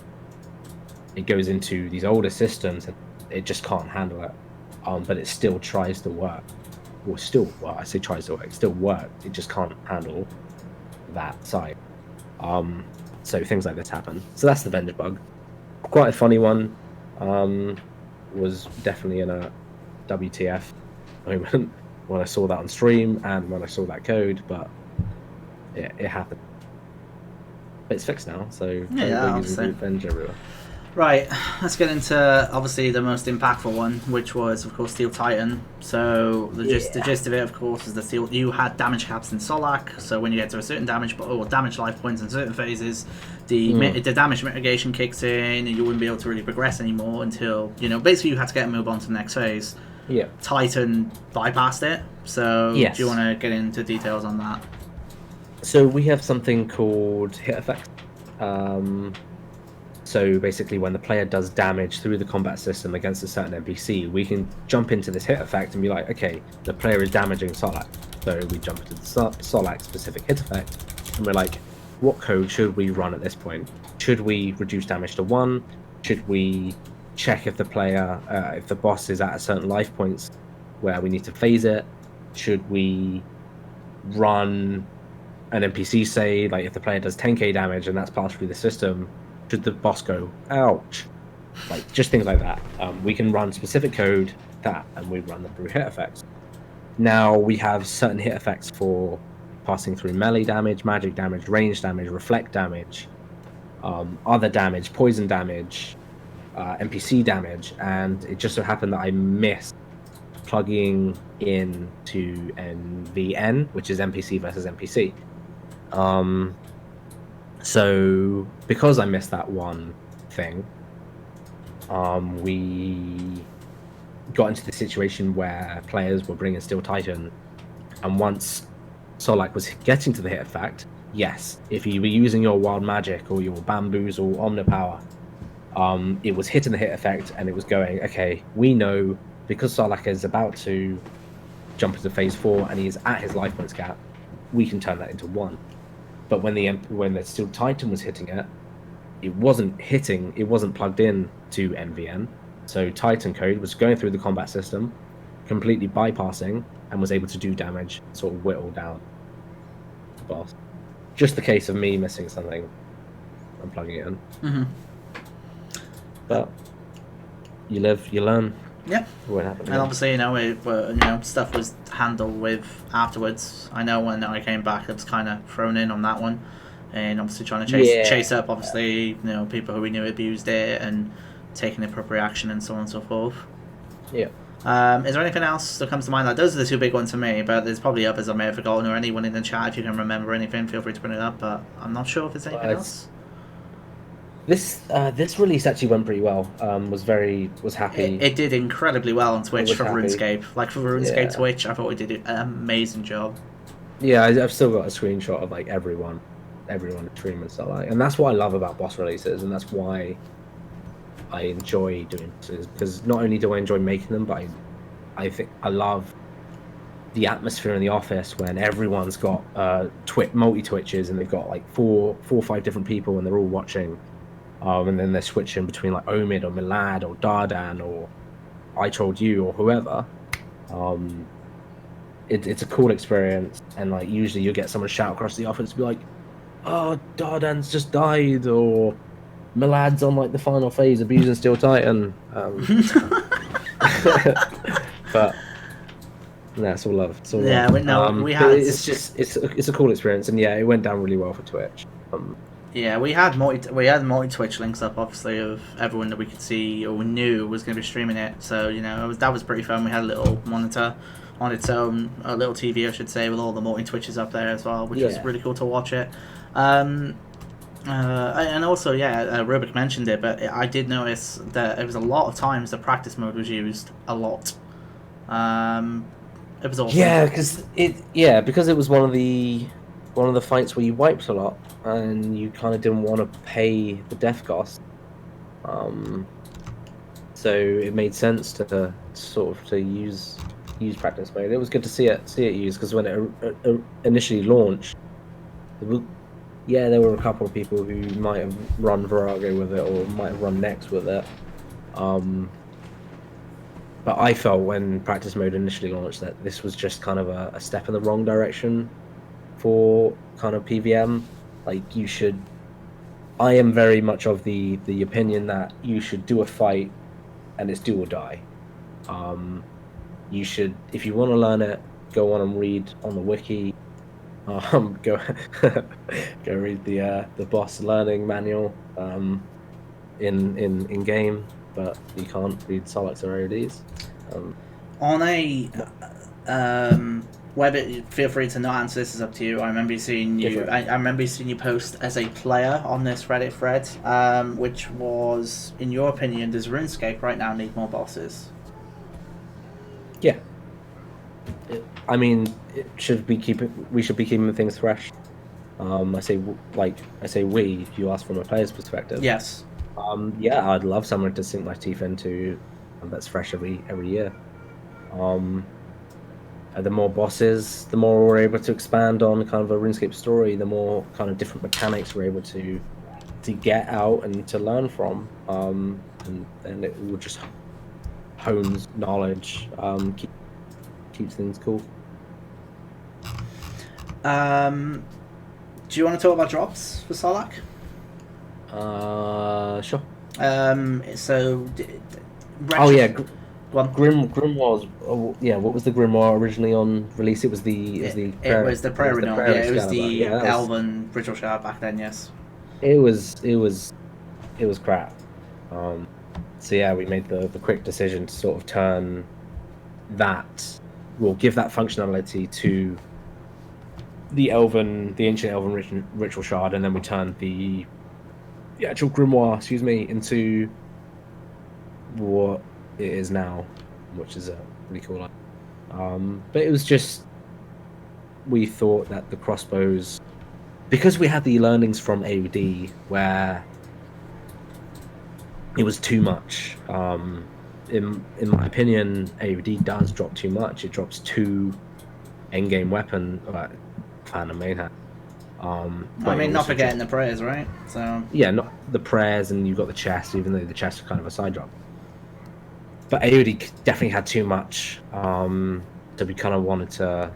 it goes into these older systems and it just can't handle it. But it still tries to work. Or still, well, I say tries to work, it still works. It just can't handle that side. So things like this happen. So that's the Vengence Bug. Quite a funny one. Was definitely in a WTF moment when I saw that on stream and when I saw that code, but yeah, it happened. But it's fixed now, so yeah, using Venge everywhere. Right, let's get into obviously the most impactful one, which was of course Steel Titan. So the gist of it, of course, is that you had damage caps in Solak. So when you get to a certain damage or damage life points in certain phases, the damage mitigation kicks in, and you wouldn't be able to really progress anymore until basically you had to get a move on to the next phase. Yeah. Titan bypassed it. So yes. Do you want to get into details on that? So we have something called hit effect. So basically when the player does damage through the combat system against a certain NPC, we can jump into this hit effect and be like, okay, the player is damaging Solak. So we jump into the Solak specific hit effect and we're like, what code should we run at this point? Should we reduce damage to 1? Should we check if the player, if the boss is at a certain life points where we need to phase it? Should we run an NPC, say, like if the player does 10k damage and that's passed through the system, should the boss go, ouch? Like, just things like that. We can run specific code, and we run them through hit effects. Now, we have certain hit effects for passing through melee damage, magic damage, range damage, reflect damage, other damage, poison damage, NPC damage, and it just so happened that I missed plugging in to NVN, which is NPC versus NPC. So because I missed that one thing, we got into the situation where players were bringing Steel Titan, and once Solak was getting to the hit effect, yes, if you were using your wild magic or your bamboozle omnipower, it was hitting the hit effect and it was going, okay, we know because Solak is about to jump into phase 4 and he is at his life points cap, we can turn that into 1. But when the Steel Titan was hitting it, it wasn't hitting, it wasn't plugged in to NVN. So Titan code was going through the combat system, completely bypassing, and was able to do damage, sort of whittle down the boss. Just the case of me missing something and plugging it in. Mm-hmm. But you live, you learn. Yeah. What happened? And obviously, stuff was handled with afterwards. I know when I came back, it was kind of thrown in on that one, and obviously trying to chase up, obviously, people who we knew abused it and taking appropriate action and so on and so forth. Yeah. Is there anything else that comes to mind? Like, those are the two big ones for me, but there's probably others I may have forgotten, or anyone in the chat, if you can remember anything, feel free to bring it up, but I'm not sure if there's anything else. This release actually went pretty well. Was happy. It did incredibly well on Twitch for RuneScape. Like for RuneScape Twitch, I thought we did an amazing job. Yeah, I've still got a screenshot of like everyone streaming and stuff like, and that's what I love about boss releases, and that's why I enjoy doing this, because not only do I enjoy making them, but I think I love the atmosphere in the office when everyone's got multi-twitches and they've got like four or five different people and they're all watching. And then they're switching between like Omid or Milad or Dardan or I Told You or whoever. It's a cool experience, and like usually you get someone shout across the office to be like, "Oh, Dardan's just died," or Milad's on like the final phase abusing Steel Titan. But no, it's all love. It's all love. We had. It's a cool experience, and yeah, it went down really well for Twitch. Yeah, we had multi Twitch links up, obviously, of everyone that we could see or we knew was going to be streaming it. So that was pretty fun. We had a little monitor on its own, a little TV, I should say, with all the multi Twitches up there as well, which was really cool to watch it. And also, Rubik mentioned it, but I did notice that it was a lot of times the practice mode was used a lot. It was awesome. Yeah, because it was one of the fights where you wiped a lot and you kind of didn't want to pay the death cost. So it made sense to use practice mode. It was good to see it used, because when it initially launched, there were a couple of people who might have run Virago with it or might have run Nex with it. But I felt when practice mode initially launched that this was just kind of a step in the wrong direction for kind of PVM. Like, I am very much of the opinion that you should do a fight and it's do or die. You should, if you want to learn it, go on and read on the wiki. Go read the boss learning manual in game, but you can't read Solak's or AoDs. On a whether, feel free to not answer this, is up to you. I remember seeing you post as a player on this Reddit thread, which was, in your opinion, does RuneScape right now need more bosses? Yeah. We should be keeping things fresh. I say we, if you ask from a player's perspective. Yes. I'd love someone to sink my teeth into that's fresh every year. The more bosses, the more we're able to expand on kind of a RuneScape story, the more kind of different mechanics we're able to get out and to learn from. And it will just hones knowledge, keeps things cool. Do you want to talk about drops for Solak? Sure. Grimoires. What was the Grimoire originally on release? It was the Prayer Renewal. It was the Elven Ritual Shard back then. Yes. It was crap. We made the quick decision to sort of turn that. We'll give that functionality to the ancient Elven Ritual Shard, and then we turned the actual Grimoire, into what it is now, which is really cool. But it was just, we thought that the crossbows because we had the learnings from AoD where it was too much. In my opinion, AoD does drop too much. It drops 2 endgame weapon, fan and main hat. I mean, not forgetting the prayers, right? So yeah, not the prayers, and you've got the chest, even though the chest is kind of a side drop. But AoD definitely had too much, so we kind of wanted to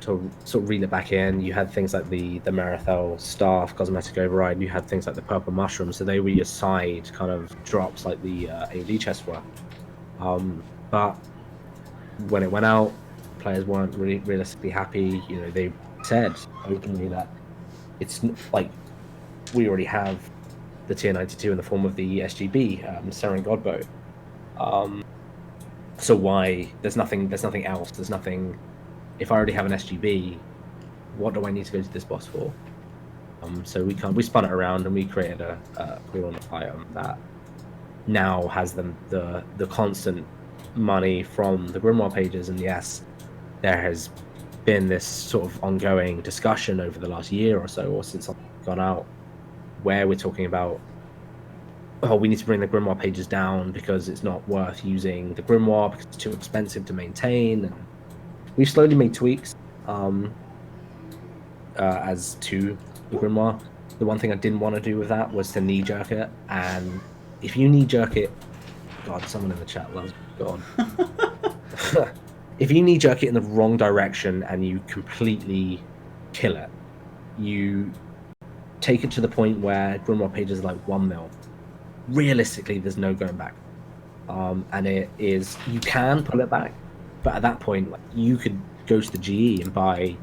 sort of reel it back in. You had things like the Marathel staff, cosmetic override. You had things like the purple mushroom, so they were your side kind of drops, like the AoD chests were. But when it went out, players weren't really realistically happy. You know, they said openly that it's like we already have the tier 92 in the form of the SGB, Seren Godbow. So why there's nothing else? There's nothing. If I already have an SGB, what do I need to go to this boss for? So we spun it around and we created a cool item that now has the constant money from the Grimoire pages. And yes, there has been this sort of ongoing discussion over the last year or so, or since I've gone out, where we're talking about, oh, we need to bring the Grimoire pages down because it's not worth using the Grimoire because it's too expensive to maintain. And we've slowly made tweaks as to the Grimoire. The one thing I didn't want to do with that was to knee-jerk it. And if you knee-jerk it... God, someone in the chat loves God. If you knee-jerk it in the wrong direction and you completely kill it, you take it to the point where Grimoire pages are like 1 mil. Realistically, there's no going back. And it is... You can pull it back, but at that point, like, you could go to the GE and buy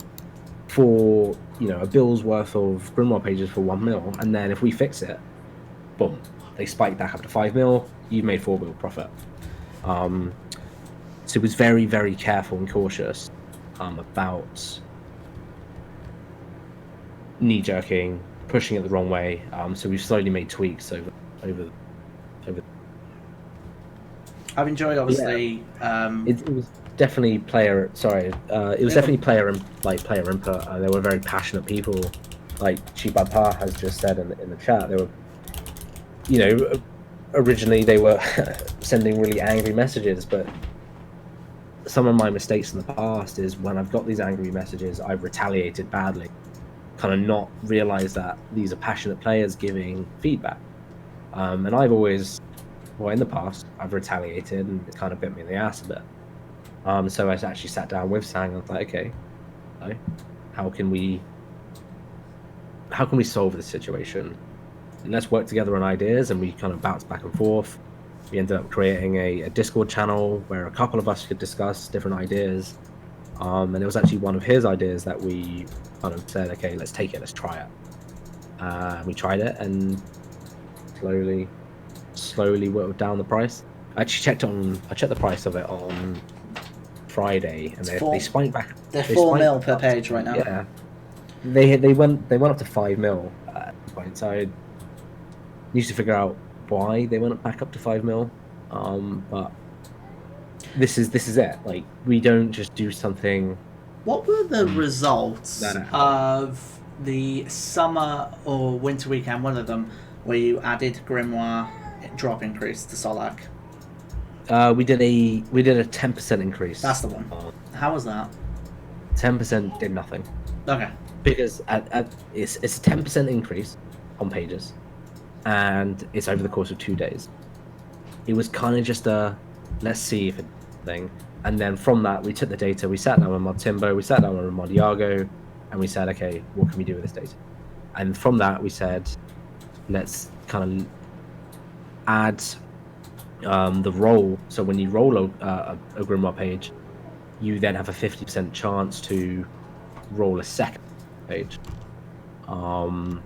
for, you know, a bill's worth of Grimoire pages for 1 mil, and then if we fix it, boom, they spike back up to 5 mil, you've made 4 mil profit. So it was very, very careful and cautious about knee-jerking, pushing it the wrong way. So we've slowly made tweaks over. I've enjoyed, obviously. Yeah. It was definitely player. Sorry, it was definitely player input. They were very passionate people. Like Chibapa has just said in the chat, they were, you know, originally they were sending really angry messages, but some of my mistakes in the past is when I've got these angry messages, I've retaliated badly. Kind of not realized that these are passionate players giving feedback. And I've always, well, in the past, I've retaliated and it kind of bit me in the ass a bit. So I actually sat down with Sang and was like, okay, how can we solve this situation? And let's work together on ideas. And we kind of bounced back and forth. We ended up creating a Discord channel where a couple of us could discuss different ideas. And it was actually one of his ideas that we kind of said, okay, let's take it, let's try it. We tried it and slowly whittled down the price. I actually checked the price of it on Friday, and they spiked back. They're 4 mil per page right now. Yeah, they went up to 5 mil at this point. So I need to figure out why they went back up to 5 mil. But this is it. Like, we don't just do something. What were the results of the summer or winter weekend, one of them, where you added Grimoire drop increase to Solak? We did a 10% increase. That's the one. How was that? 10% did nothing. Okay. Because it's a 10% increase on pages, and it's over the course of 2 days. It was kind of just a let's see if it thing, and then from that we took the data. We sat down with Mod Timbo, we sat down with Mod Iago, and we said, okay, what can we do with this data? And from that we said, let's kind of add the roll. So when you roll a Grimoire page, you then have a 50% chance to roll a second page. And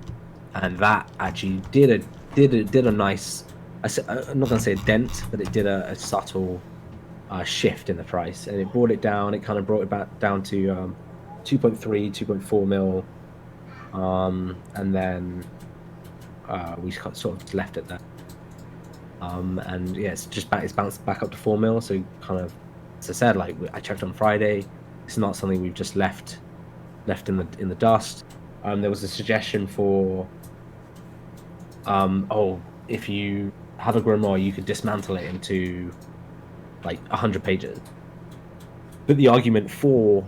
that actually did a nice, I'm not going to say a dent, but it did a subtle shift in the price, and it brought it down. It kind of brought it back down to 2.3, 2.4 mil, and then we sort of left it there. And yeah, it's bounced back up to 4 mil. So kind of, as I said, like I checked on Friday, it's not something we've just left in the dust. there was a suggestion for, if you have a grimoire, you could dismantle it into like 100 pages. But the argument for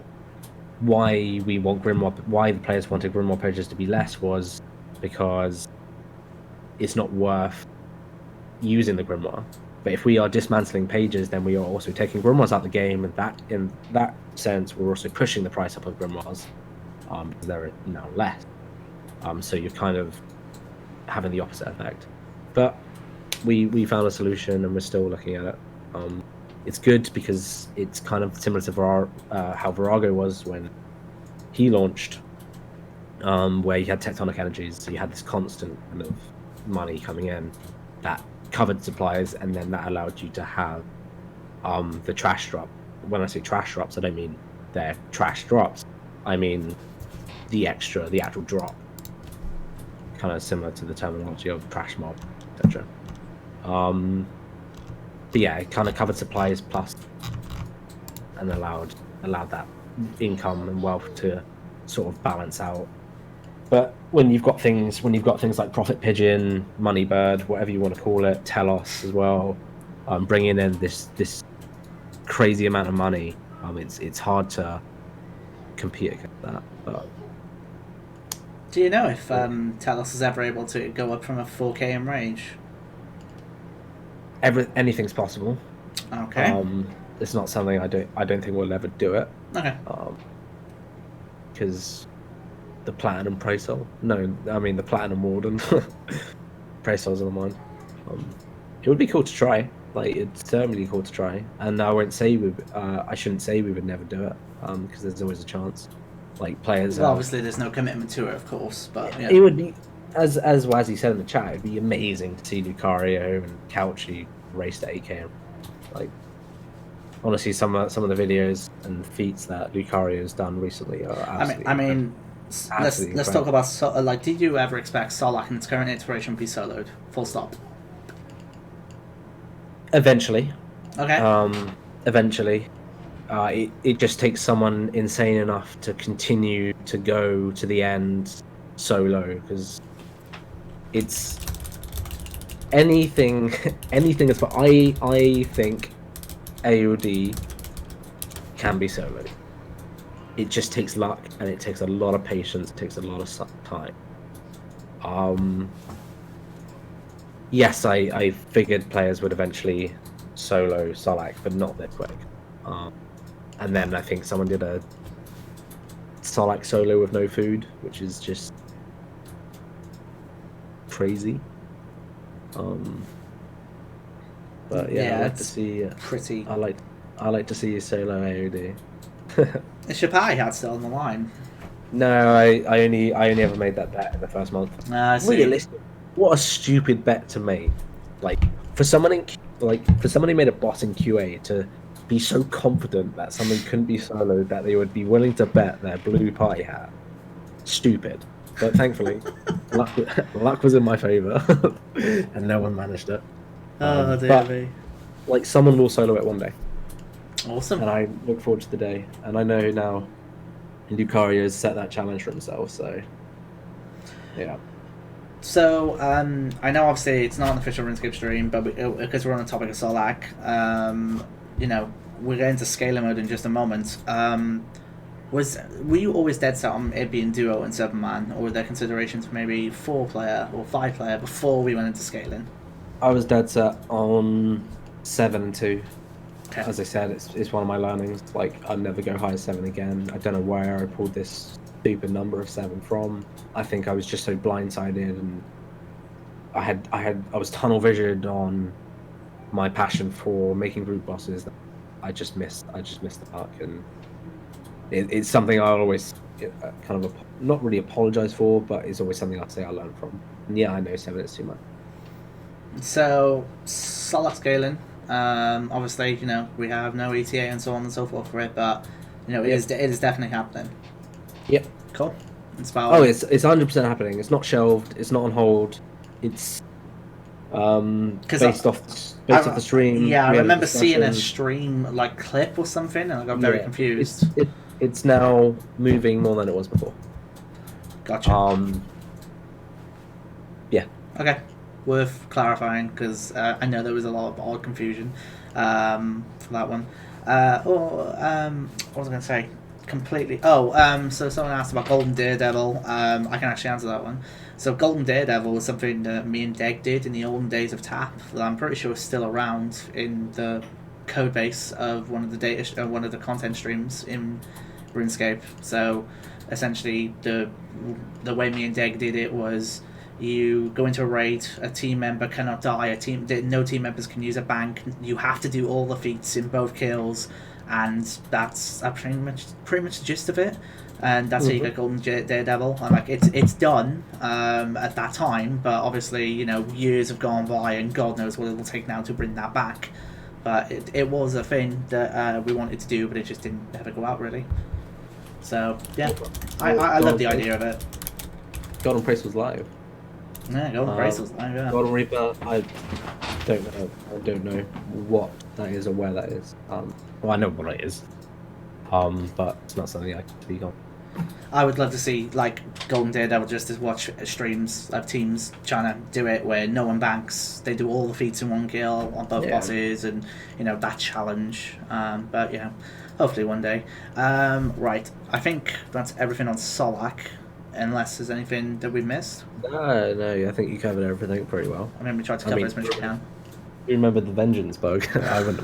why the players wanted grimoire pages to be less was because it's not worth using the grimoire. But if we are dismantling pages, then we are also taking grimoires out of the game, and that, in that sense, we're also pushing the price up of grimoires, because they're now less. So you're kind of having the opposite effect. But we found a solution, and we're still looking at it. It's good because it's kind of similar to how Virago was when he launched, where you had tectonic energies, so you had this constant kind of money coming in that covered supplies, and then that allowed you to have the trash drop. When I say trash drops, I don't mean they're trash drops. I mean the actual drop. Kind of similar to the terminology of trash mob, etc. But yeah, it kind of covered supplies plus, and allowed that income and wealth to sort of balance out. But when you've got things like Profit Pigeon, Money Bird, whatever you want to call it, Telos as well, bringing in this crazy amount of money, it's hard to compete against that. But do you know if Telos is ever able to go up from a 4K Enrage? Anything's possible. Okay. It's not something I don't think we'll ever do it. Okay. Because the Platinum Praesol. No, I mean the Platinum Warden. Praesols are mine. It would be cool to try. Like, it's certainly cool to try. And I won't say I shouldn't say we would never do it. Because there's always a chance. Like, players. Well, obviously there's no commitment to it, of course. But yeah. It would be, as Wazzy said in the chat, it'd be amazing to see Lucario and Couchy race to 8K. Like, honestly, some of the videos and feats that Lucario's done recently are absolutely. Let's talk about like. Did you ever expect Solak in its current iteration to be soloed? Full stop. Eventually. Okay. Eventually. It just takes someone insane enough to continue to go to the end solo, because it's anything is. But I think AoD can be soloed. It just takes luck, and it takes a lot of patience. It takes a lot of time. Yes, I figured players would eventually solo Solak, but not that quick. And then I think someone did a Solak solo with no food, which is just crazy. But yeah, I like to see. Pretty. I like to see you solo AoD. Is your party hat still on the line? No, I only ever made that bet in the first month. Realistic. What a stupid bet to make. Like, for someone who made a bot in QA to be so confident that something couldn't be soloed that they would be willing to bet their blue party hat. Stupid. But thankfully, luck was in my favour, and no one managed it. Oh dear me. Like, someone will solo it one day. Awesome. And I look forward to the day. And I know now Lucario has set that challenge for himself, so yeah. So, I know obviously it's not an official RuneScape stream, but because we're on the topic of Solak, we're going to scaler mode in just a moment. Were you always dead set on it being duo and 7-man, or were there considerations for maybe 4-player or 5-player before we went into scaling? I was dead set on 7 and 2. Okay. As I said, it's one of my learnings. Like, I'll never go high as 7 again. I don't know where I pulled this stupid number of 7 from. I think I was just so blindsided, and I was tunnel visioned on my passion for making group bosses. That I just missed the mark, and it's something I'll always kind of not really apologize for, but it's always something I'll say I learned from. And yeah, I know 7 is too much. So Solak scaling, obviously, we have no ETA and so on and so forth for it, but it is definitely happening. Yep. Cool. It's 100% happening. It's not shelved. It's not on hold. It's based off the stream. Yeah, I remember seeing a stream like clip or something, and I got very confused. It's now moving more than it was before. Gotcha. Yeah. Okay. Worth clarifying, because I know there was a lot of odd confusion for that one. What was I going to say? Completely. So someone asked about Golden Daredevil. I can actually answer that one. So Golden Daredevil was something that me and Deg did in the olden days of TAP, that I'm pretty sure is still around in the code base of one of the content streams in RuneScape. So essentially, the way me and Deg did it was, you go into a raid, a team member cannot die, no team members can use a bank, you have to do all the feats in both kills, and that's pretty much the gist of it. And that's how you get Golden Daredevil. And like, it's done at that time, but obviously, years have gone by, and God knows what it will take now to bring that back. But it was a thing that we wanted to do, but it just didn't ever go out really. So yeah, I love the idea of it. Golden Priest was live. Yeah, Golden Priest was live. Yeah. Golden Reaper, I don't know what that is or where that is. Well, I know what it is, but it's not something I can speak on. I would love to see like Golden Daredevil just to watch streams of teams trying to do it where no one banks. They do all the feats in one kill on both bosses, and that challenge. But yeah, hopefully one day. Right, I think that's everything on Solak. Unless there's anything that we missed. No, I think you covered everything pretty well. I mean, we tried to cover as much as we can. You remember the Vengence Bug? I wouldn't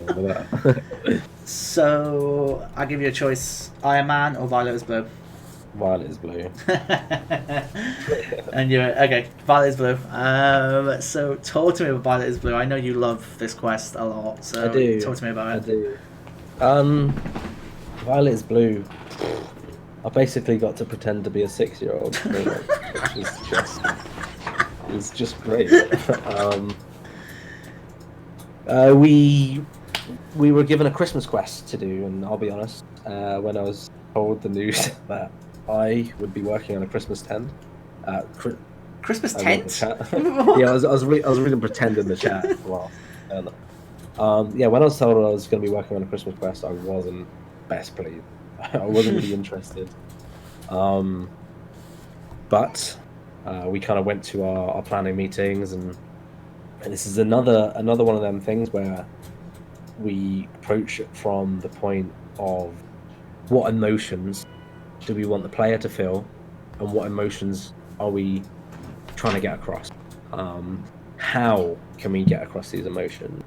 remember that. So, I'll give you a choice. Ironman or Violet is Blue? Violet is Blue. And you're okay, Violet is Blue. So talk to me about Violet is Blue. I know you love this quest a lot, so I do. Talk to me about it. I do. Violet is Blue. I basically got to pretend to be a 6-year-old, which is just great. We were given a Christmas quest to do, and I'll be honest, when I was told the news that I would be working on a Christmas tent, Christmas tent? Yeah, I was reading pretend in the chat for a while. Yeah, when I was told I was going to be working on a Christmas quest, I wasn't best pleased. I wasn't really interested. But we kind of went to our planning meetings, and this is another one of them things where we approach it from the point of what emotions do we want the player to feel, and what emotions are we trying to get across. How can we get across these emotions?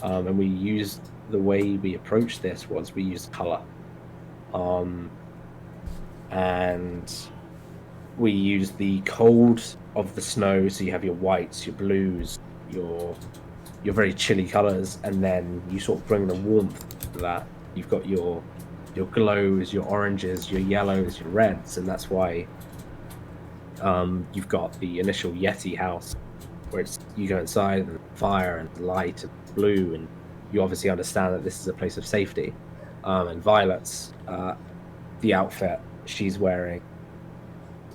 And we used, the way we approached this was we used color. And we use the cold of the snow, so you have your whites, your blues, your very chilly colours, and then you sort of bring the warmth to that. You've got your glows, your oranges, your yellows, your reds, and that's why you've got the initial Yeti house, where you go inside and fire and light and blue, and you obviously understand that this is a place of safety. And Violet's the outfit she's wearing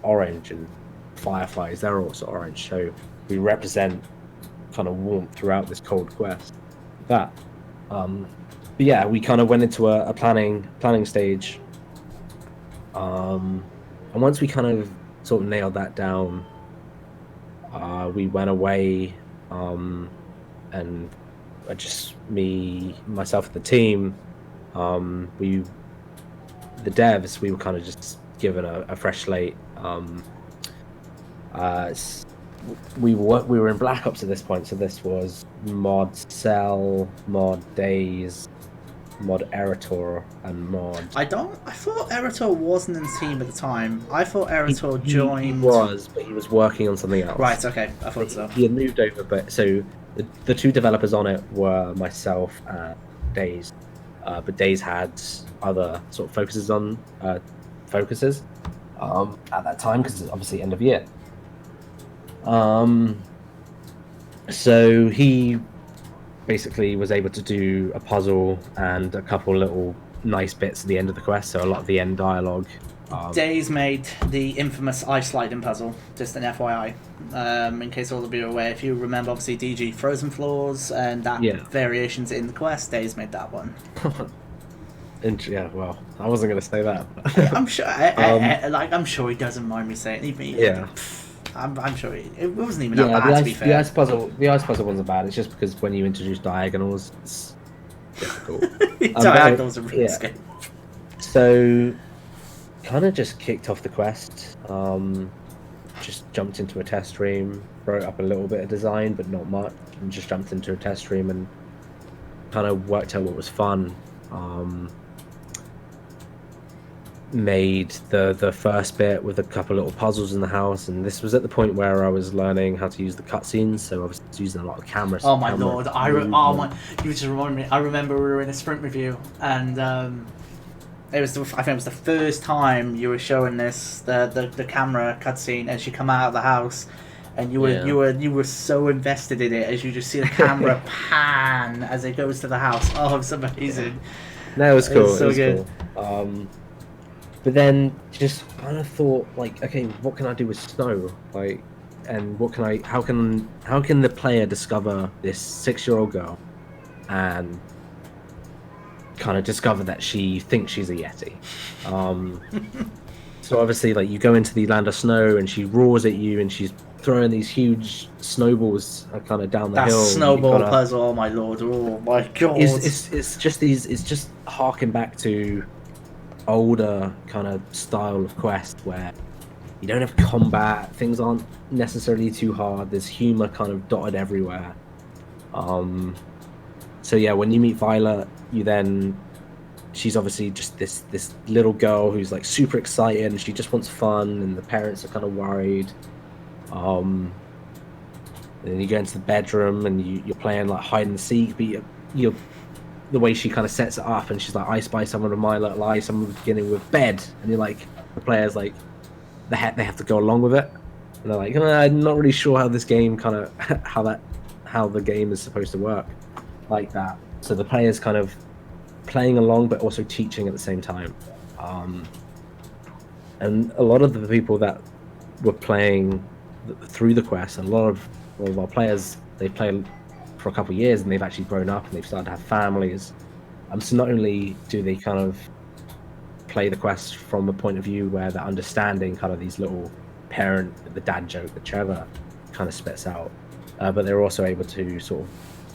orange, and fireflies, they're also orange, so we represent kind of warmth throughout this cold quest. But yeah, we kind of went into a planning stage, and once we kind of sort of nailed that down, we went away, and just myself and the team, the devs, we were kind of just given a fresh slate. We were in Black Ops at this point, so this was Mod Cell, Mod Days, Mod Erator, and Mod... I thought Erator wasn't in the team at the time. I thought Erator joined... He was, but he was working on something else. Right, okay, I thought so. He had moved over, but so the two developers on it were myself and Days. But Days had other sort of focuses at that time, because it's obviously end of year. So he basically was able to do a puzzle and a couple little nice bits at the end of the quest, so a lot of the end dialogue. Days made the infamous ice sliding puzzle, just an FYI, in case all of you are aware. If you remember, obviously, DG Frozen Floors and that variations in the quest, Days made that one. Yeah, well, I wasn't going to say that. I'm sure. I'm sure he doesn't mind me saying. Yeah. I'm sure it wasn't even Yeah, that bad. To be fair, the ice puzzle wasn't bad. It's just because when you introduce diagonals, it's difficult. diagonals are Yeah. risky. So, kind of just kicked off the quest. Just jumped into a test stream, wrote up a little bit of design, but not much, and just jumped into a test stream and kind of worked out what was fun. Made the first bit with a couple little puzzles in the house, and this was at the point where I was learning how to use the cutscenes, so I was using a lot of cameras. Oh my lord! You just reminded me. I remember we were in a sprint review, and I think it was the first time you were showing this the camera cutscene as you come out of the house, and you were so invested in it as you just see the camera pan as it goes to the house. Oh, it's amazing. No, it was cool. So it was good. Cool. But then just kind of thought, like, okay, what can I do with snow? Like, and how can the player discover this 6-year-old girl and kind of discover that she thinks she's a Yeti? So obviously, like, you go into the land of snow and she roars at you and she's throwing these huge snowballs kind of down the hill. That snowball puzzle, oh my lord, oh my god. It's just harking back to older kind of style of quest where you don't have combat, things aren't necessarily too hard, there's humor kind of dotted everywhere. So yeah, when you meet Violet, she's obviously just this little girl who's like super excited and she just wants fun, and the parents are kind of worried. And then you go into the bedroom and you're playing like hide and seek, but you're the way she kind of sets it up, and she's like, I spy someone with my little eye, someone beginning with bed, and you're like, the players like, they have to go along with it, and they're like, I'm not really sure how this game kind of how the game is supposed to work like that. So the players kind of playing along but also teaching at the same time. And a lot of the people that were playing through the quest, and a lot of our players, they play for a couple of years and they've actually grown up and they've started to have families. So not only do they kind of play the quest from a point of view where they're understanding kind of these little the dad joke that Trevor kind of spits out, but they're also able to sort of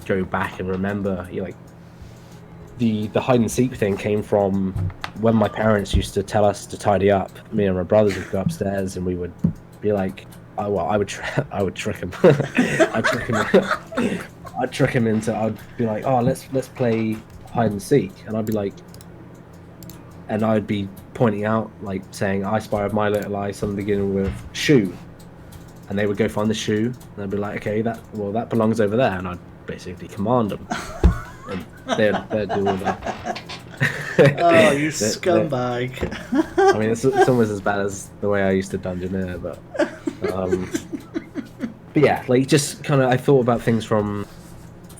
go back and remember, like, the hide and seek thing came from when my parents used to tell us to tidy up. Me and my brothers would go upstairs and we would be like, I would trick him. I'd trick him into. I'd be like, oh, let's play hide and seek, and I'd be like, and I'd be pointing out, like, saying, I spy with my little eye, something beginning with shoe, and they would go find the shoe, and I'd be like, okay, that belongs over there, and I'd basically command them, and they'd do all that. Oh, you scumbag! I mean, it's almost as bad as the way I used to dungeoneer, but yeah, like, just kind of, I thought about things from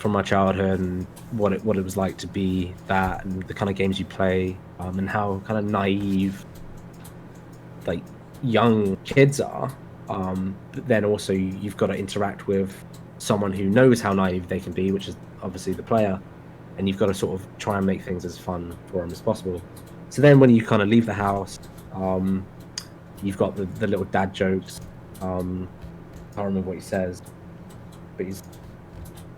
my childhood and what it was like to be that, and the kind of games you play, and how kind of naive, like, young kids are. But then also you've got to interact with someone who knows how naive they can be, which is obviously the player, and you've got to sort of try and make things as fun for them as possible. So then when you kind of leave the house, you've got the little dad jokes. I can't remember what he says, but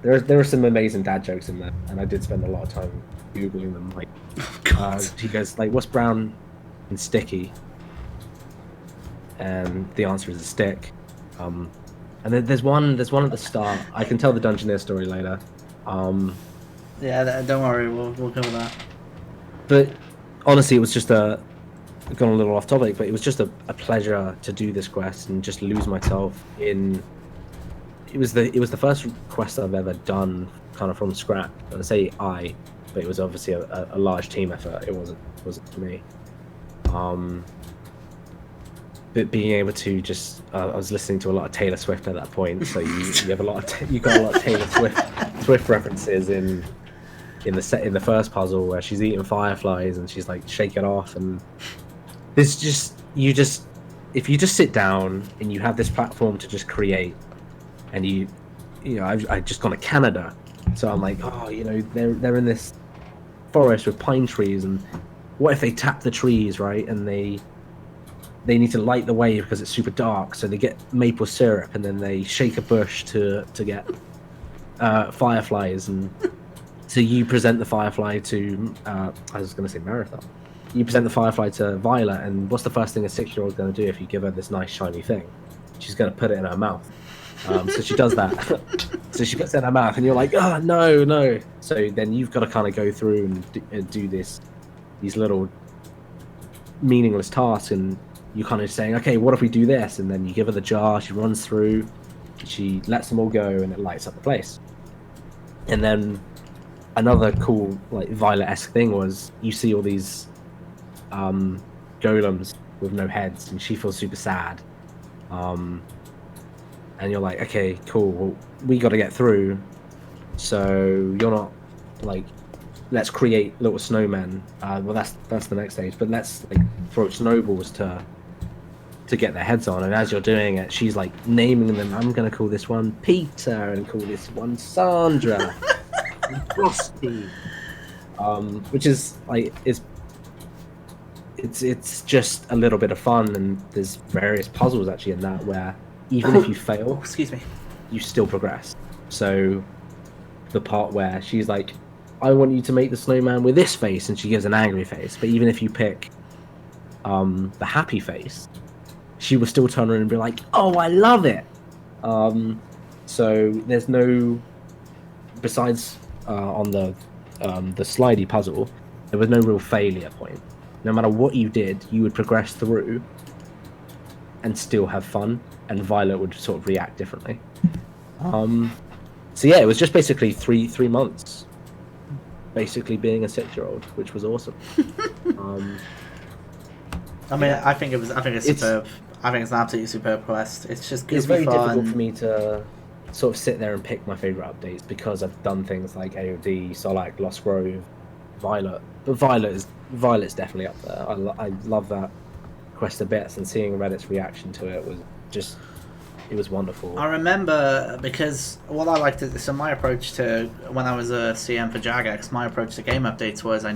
there are some amazing dad jokes in there, and I did spend a lot of time googling them. Like, he goes like, "What's brown and sticky?" And the answer is a stick. And then there's one at the start. I can tell the Dungeoneering story later. Yeah, don't worry, we'll cover that. But honestly, it was just gone a little off topic, but it was just a pleasure to do this quest and just lose myself in. It was the first quest I've ever done kind of from scratch. I say but it was obviously a large team effort. It wasn't for me. But being able to just, I was listening to a lot of Taylor Swift at that point, so you got a lot of Taylor Swift references in the first puzzle where she's eating fireflies and she's like shaking off, and there's just if you just sit down and you have this platform to just create, and I've just gone to Canada, so I'm like, oh, they're in this forest with pine trees, and what if they tap the trees, right? And they need to light the way because it's super dark, so they get maple syrup, and then they shake a bush to get fireflies, and so you present the firefly to I was going to say Marathon. You present the firefly to Violet, and what's the first thing a 6-year-old going to do if you give her this nice shiny thing? She's going to put it in her mouth. So she does that. So she puts it in her mouth, and you're like, oh no. So then you've got to kind of go through and do these little meaningless tasks, and you're kind of saying, okay, what if we do this? And then you give her the jar, she runs through, she lets them all go, and it lights up the place. And then another cool, like, Violet-esque thing was you see all these golems with no heads, and she feels super sad. And you're like, okay, cool, well, we got to get through, so you're not, like, let's create little snowmen. Well, that's the next stage, but let's, like, throw snowballs to get their heads on, and as you're doing it, she's, like, naming them. I'm going to call this one Peter, and call this one Sandra, and Frosty, which is, like, it's just a little bit of fun, and there's various puzzles, actually, in that, where even if you fail, excuse me, you still progress. So the part where she's like, I want you to make the snowman with this face, and she gives an angry face, but even if you pick the happy face, she will still turn around and be like, oh, I love it. So there's no, besides on the slidey puzzle, there was no real failure point. No matter what you did, you would progress through and still have fun, and Violet would sort of react differently. So yeah, it was just basically three months, basically being a 6-year-old, which was awesome. I mean, I think it's superb. I think it's an absolutely superb quest. It's just good. It's very difficult for me to sort of sit there and pick my favorite updates, because I've done things like AoD, Solak, Lost Grove, Violet. But Violet's definitely up there. I love that quest a bit, and seeing Reddit's reaction to it was just, it was wonderful. I remember, because what I liked, so my approach to, when I was a CM for Jagex, my approach to game updates was I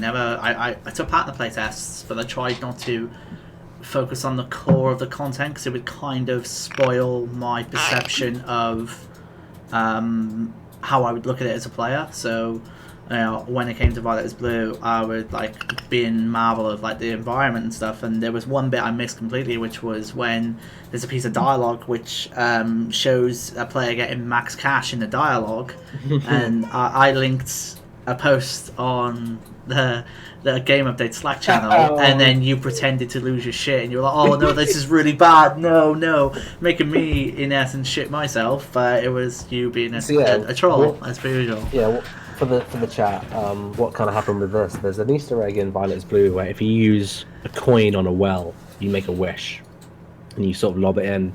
took part in the playtests, but I tried not to focus on the core of the content, because it would kind of spoil my perception of how I would look at it as a player. So, you know, when it came to Violet is Blue, I would, like, be in marvel of, like, the environment and stuff, and there was one bit I missed completely, which was when there's a piece of dialogue which shows a player getting max cash in the dialogue, and I linked a post on the Game Update Slack channel, and then you pretended to lose your shit, and you were like, oh no, this is really bad, no, making me, in essence, shit myself, but it was you being a troll, as per usual. Yeah, for the chat, what kind of happened with this? There's an Easter egg in Violet's Blue where if you use a coin on a well, you make a wish, and you sort of lob it in,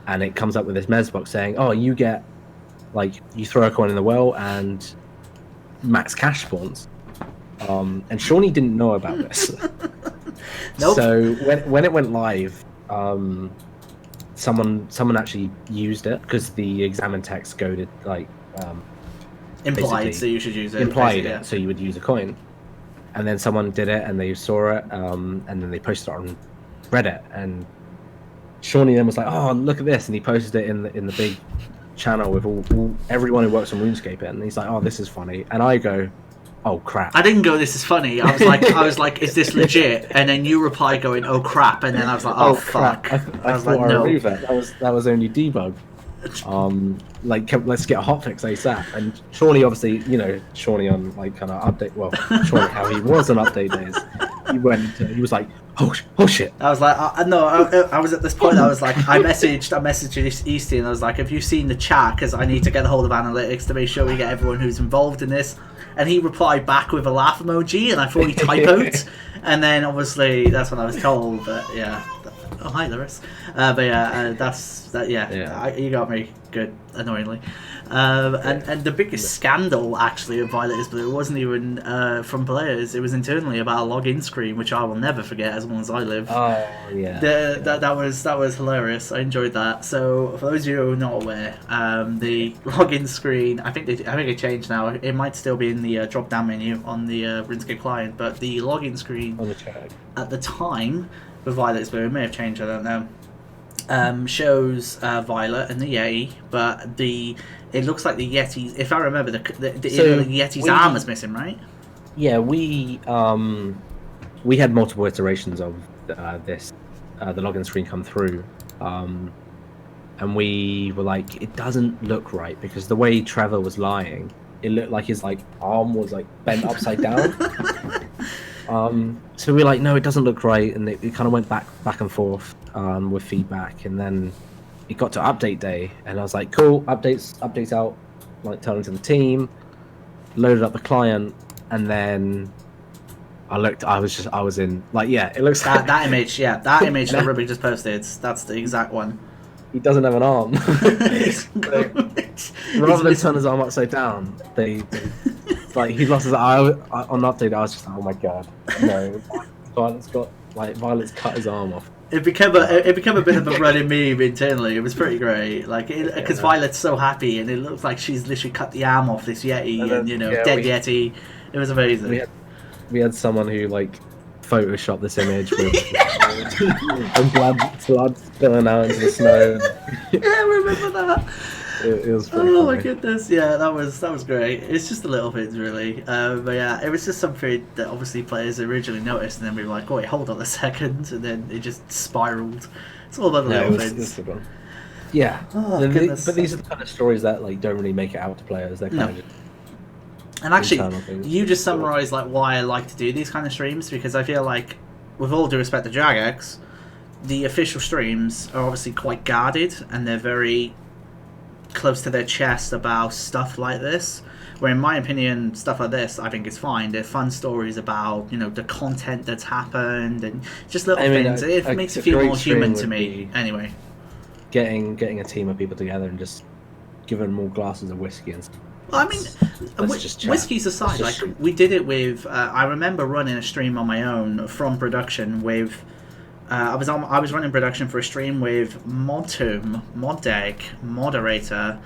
and it comes up with this mez box saying, oh, you get, like, you throw a coin in the well and max cash spawns. And Shauny didn't know about this. Nope. So when it went live, someone actually used it, because the examine text go to, like, implied, so you should use it. Implied it, so you would use a coin. And then someone did it, and they saw it, and then they posted it on Reddit, and Shauny then was like, oh, look at this, and he posted it in the big channel with all everyone who works on RuneScape in, and he's like, oh, this is funny. And I go, oh crap. I didn't go, this is funny. I was like, is this legit? And then you replied going, oh crap, and then I was like, oh fuck. I was like, no. That was only debug. Like, let's get a hotfix ASAP. And Shauny, obviously, you know, Shauny on, like, kind of update, well, Shauny how he was on update days, he was like, oh shit. I was like, I was at this point, I was like, I messaged Easty, and I was like, have you seen the chat, because I need to get a hold of analytics to make sure we get everyone who's involved in this. And he replied back with a laugh emoji, and I thought he typoed. And then obviously that's what I was told, but yeah. Oh, hi, Lewis. But yeah, you got me good, annoyingly. And the biggest scandal, actually, of Violet is Blue wasn't even from players. It was internally about a login screen, which I will never forget as long as I live. Oh yeah. That was hilarious. I enjoyed that. So for those of you who are not aware, the login screen, I think it changed now. It might still be in the drop down menu on the RuneScape client, but the login screen On the chat. at the time with Violet is Blue, it may have changed. I don't know. Shows Violet and the Yeti, but it looks like the Yeti's. If I remember, the Yeti's arm is missing, right? Yeah, we had multiple iterations of this, the login screen come through, and we were like, it doesn't look right because the way Trevor was lying, it looked like his arm was bent upside down. So we were like, no, it doesn't look right, and it kind of went back and forth with feedback, and then it got to update day, and I was like, cool, updates out, telling to the team, loaded up the client, and then I was in it looks that that image, that image that Ruby just posted, that's the exact one. He doesn't have an arm. Rather than turn his arm upside down, he lost his arm. On update, I was just like, oh my god, no. Violet's cut his arm off. It became a bit of a running meme internally. It was pretty great, because Violet's so happy, and it looks like she's literally cut the arm off this Yeti, and dead Yeti. It was amazing. We had someone who photoshopped this image with and blood spilling out into the snow. Yeah, I remember that. It was pretty funny. My goodness, yeah, that was great. It's just the little things, really. But yeah, it was just something that obviously players originally noticed, and then we were like, oh wait, hold on a second, and then it just spiraled. It's all about the little things. Yeah, goodness. But these are the kind of stories that don't really make it out to players. They're kind of just. And actually, you just summarised why I like to do these kind of streams, because I feel like, with all due respect to Jagex, the official streams are obviously quite guarded, and they're very close to their chest about stuff like this. Where in my opinion, stuff like this, I think is fine. They're fun stories about the content that's happened and just little things. It makes it feel more human to me. Anyway, getting a team of people together and just giving them all glasses of whiskey and stuff. Well, I mean, whiskies aside, we did it with. I remember running a stream on my own from production with. I was running production for a stream with Modtomb, Moddeg, Moderator,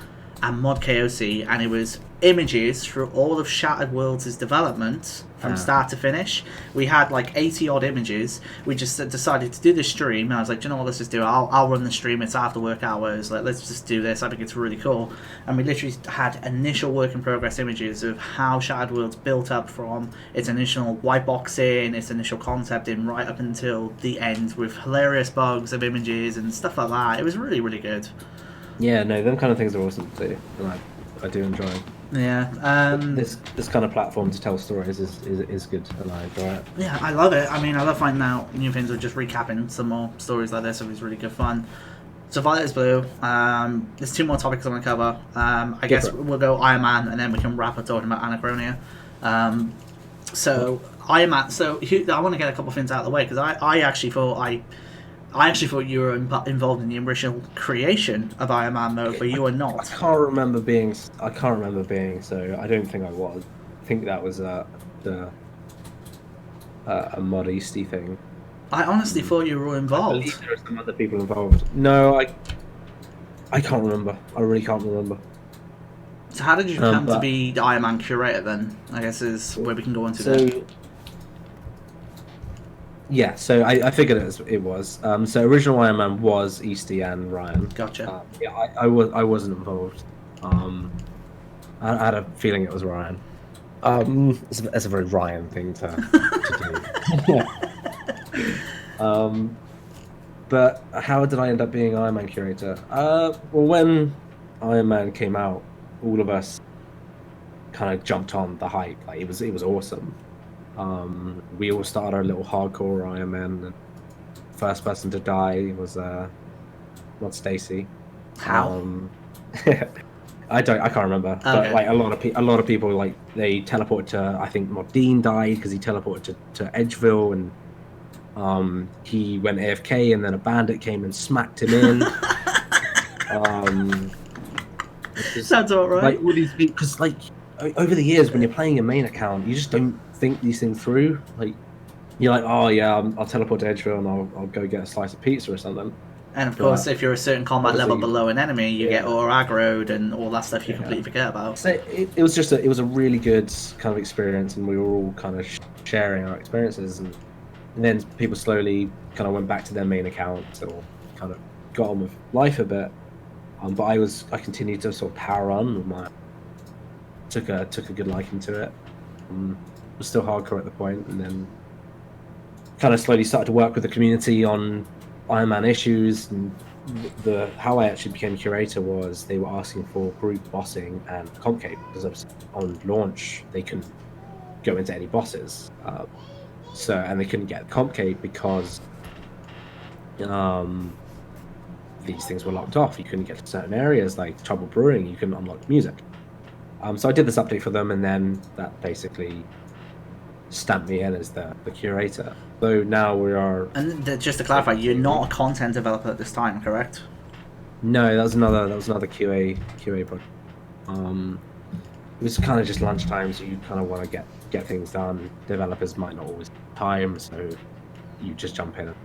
and Mod KOC, and it was images through all of Shattered Worlds' development from start to finish. We had 80 odd images. We just decided to do this stream, and I was like, do you know what, let's just do it. I'll run the stream. It's after work hours. Let's just do this. I think it's really cool. And we literally had initial work in progress images of how Shattered Worlds built up from its initial white boxing, its initial concept in right up until the end, with hilarious bugs of images and stuff like that. It was really, really good. Yeah, no, them kind of things are awesome to do, and I do enjoy. Yeah. This kind of platform to tell stories is good, and I enjoy it. Yeah, I love it. I mean, I love finding out new things or just recapping some more stories like this. It was really good fun. So Violet is Blue. There's 2 more topics I want to cover. I guess we'll go Ironman, and then we can wrap up talking about Anachronia. So Ironman. So I want to get a couple of things out of the way, because I actually thought you were involved in the original creation of Ironman mode, but you were not. I can't remember being. So I don't think I was. I think that was a Mod Easty thing. I honestly thought you were involved. I believe there are some other people involved. No, I can't remember. I really can't remember. So how did you come to be the Ironman curator then? I guess is where we can go into that. Yeah, so I figured it was. So original Iron Man was Easty and Ryan. Gotcha. Yeah, I wasn't involved. I had a feeling it was Ryan. It's a very Ryan thing to do. But how did I end up being Iron Man curator? Well, when Iron Man came out, all of us kind of jumped on the hype. It was awesome. We all started our little hardcore Ironman. And first person to die was not Stacy. How? I can't remember. Okay. But a lot of people they teleported to. I think Mod Dean died because he teleported to Edgeville, and He went AFK, and then a bandit came and smacked him in. Sounds all right. Like all these, because like over the years, when you're playing a main account, you just don't think these things through. Like you're like, oh yeah, I'll teleport to Edgefield and I'll go get a slice of pizza or something. And of course, if you're a certain combat level obviously- below an enemy, you get Yeah. auto aggroed and all that stuff you Yeah. completely forget about. So it was just it was a really good kind of experience, and we were all kind of sharing our experiences, and then people slowly kind of went back to their main accounts or kind of got on with life a bit. But I continued to sort of power on with my took a good liking to it. Was still hardcore at the point, and then kind of slowly started to work with the community on Ironman issues. And how I actually became curator was they were asking for group bossing and comp cape, because on launch they couldn't go into any bosses, and they couldn't get comp cape because these things were locked off. You couldn't get to certain areas like Trouble Brewing. You couldn't unlock music. So I did this update for them, and then that basically stamped me in as the curator. So now we are. And just to clarify, you're not a content developer at this time, correct? No, that was another QA project. It was kind of just lunchtime, so you kind of want to get things done. Developers might not always have time, so you just jump in and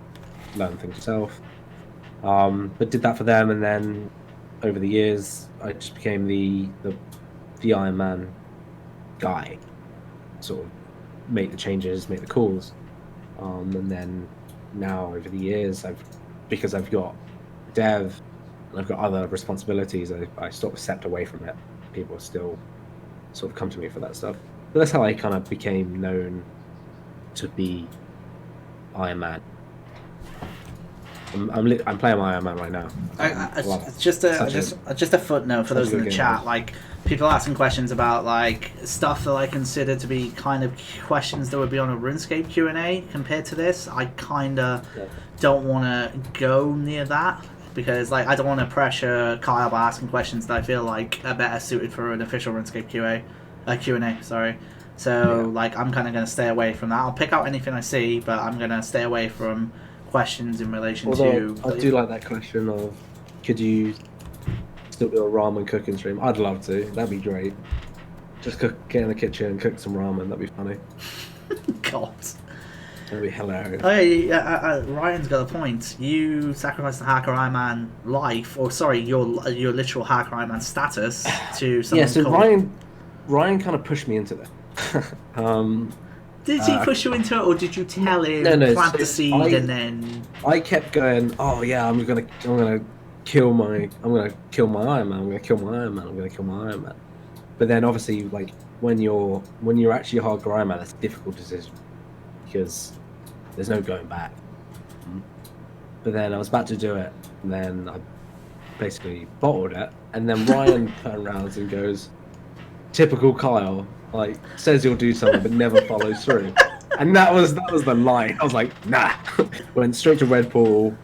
learn things yourself. But did that for them, and then over the years, I just became the Ironman guy. Sort of make the changes, make the calls, and then now over the years, because I've got dev and I've got other responsibilities, I sort of stepped away from it. People still sort of come to me for that stuff. But that's how I kind of became known to be Ironman. I'm playing my Ironman right now. Just a footnote for those in the chat. Like, people asking questions about like stuff that I consider to be kind of questions that would be on a RuneScape Q&A compared to this. I kind of don't want to go near that, because like I don't want to pressure Kyle by asking questions that I feel like are better suited for an official RuneScape Q&A. Sorry. So like I'm kind of going to stay away from that. I'll pick out anything I see, but I'm going to stay away from questions in relation to. I do like that question of, could you still do a ramen cooking stream? I'd love to. That'd be great. Just get in the kitchen and cook some ramen. That'd be funny. God. That'd be hilarious. Oh yeah, Ryan's got a point. You sacrificed the Hacker Ironman life, or sorry, your literal Hacker Ironman status to someone. Yeah, so called... Ryan kind of pushed me into that. Did he push you into it, or did you tell him plant the seed and then? I kept going, oh yeah, I'm gonna kill my Ironman. But then obviously, like when you're actually a hardcore Ironman, that's a difficult decision because there's no going back. But then I was about to do it, and then I basically bottled it, and then Ryan turned around and goes, "Typical Kyle." Like, says he'll do something but never follows through. And that was the line. I was like, nah. Went straight to Red Pool,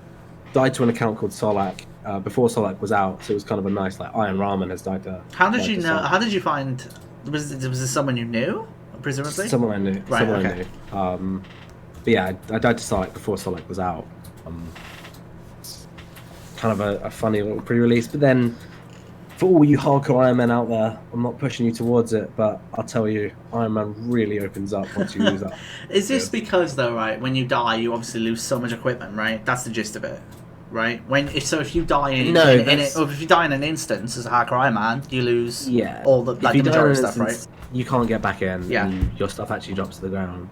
died to an account called Solak, before Solak was out, so it was kind of a nice, like, Iron Ramen has died to... How did you know, Solak. How did you find... Was this someone you knew, presumably? Someone I knew. Right, someone okay. I knew. But yeah, I died to Solak before Solak was out. It's kind of a funny little pre-release, but then... For all you hardcore Iron Men out there, I'm not pushing you towards it, but I'll tell you, Iron Man really opens up once you lose that. Is this because, though, right, when you die, you obviously lose so much equipment, right? That's the gist of it, right? If you die if you die in an instance as a hacker Iron Man, you lose all the majority of stuff, right? You can't get back in, and your stuff actually drops to the ground,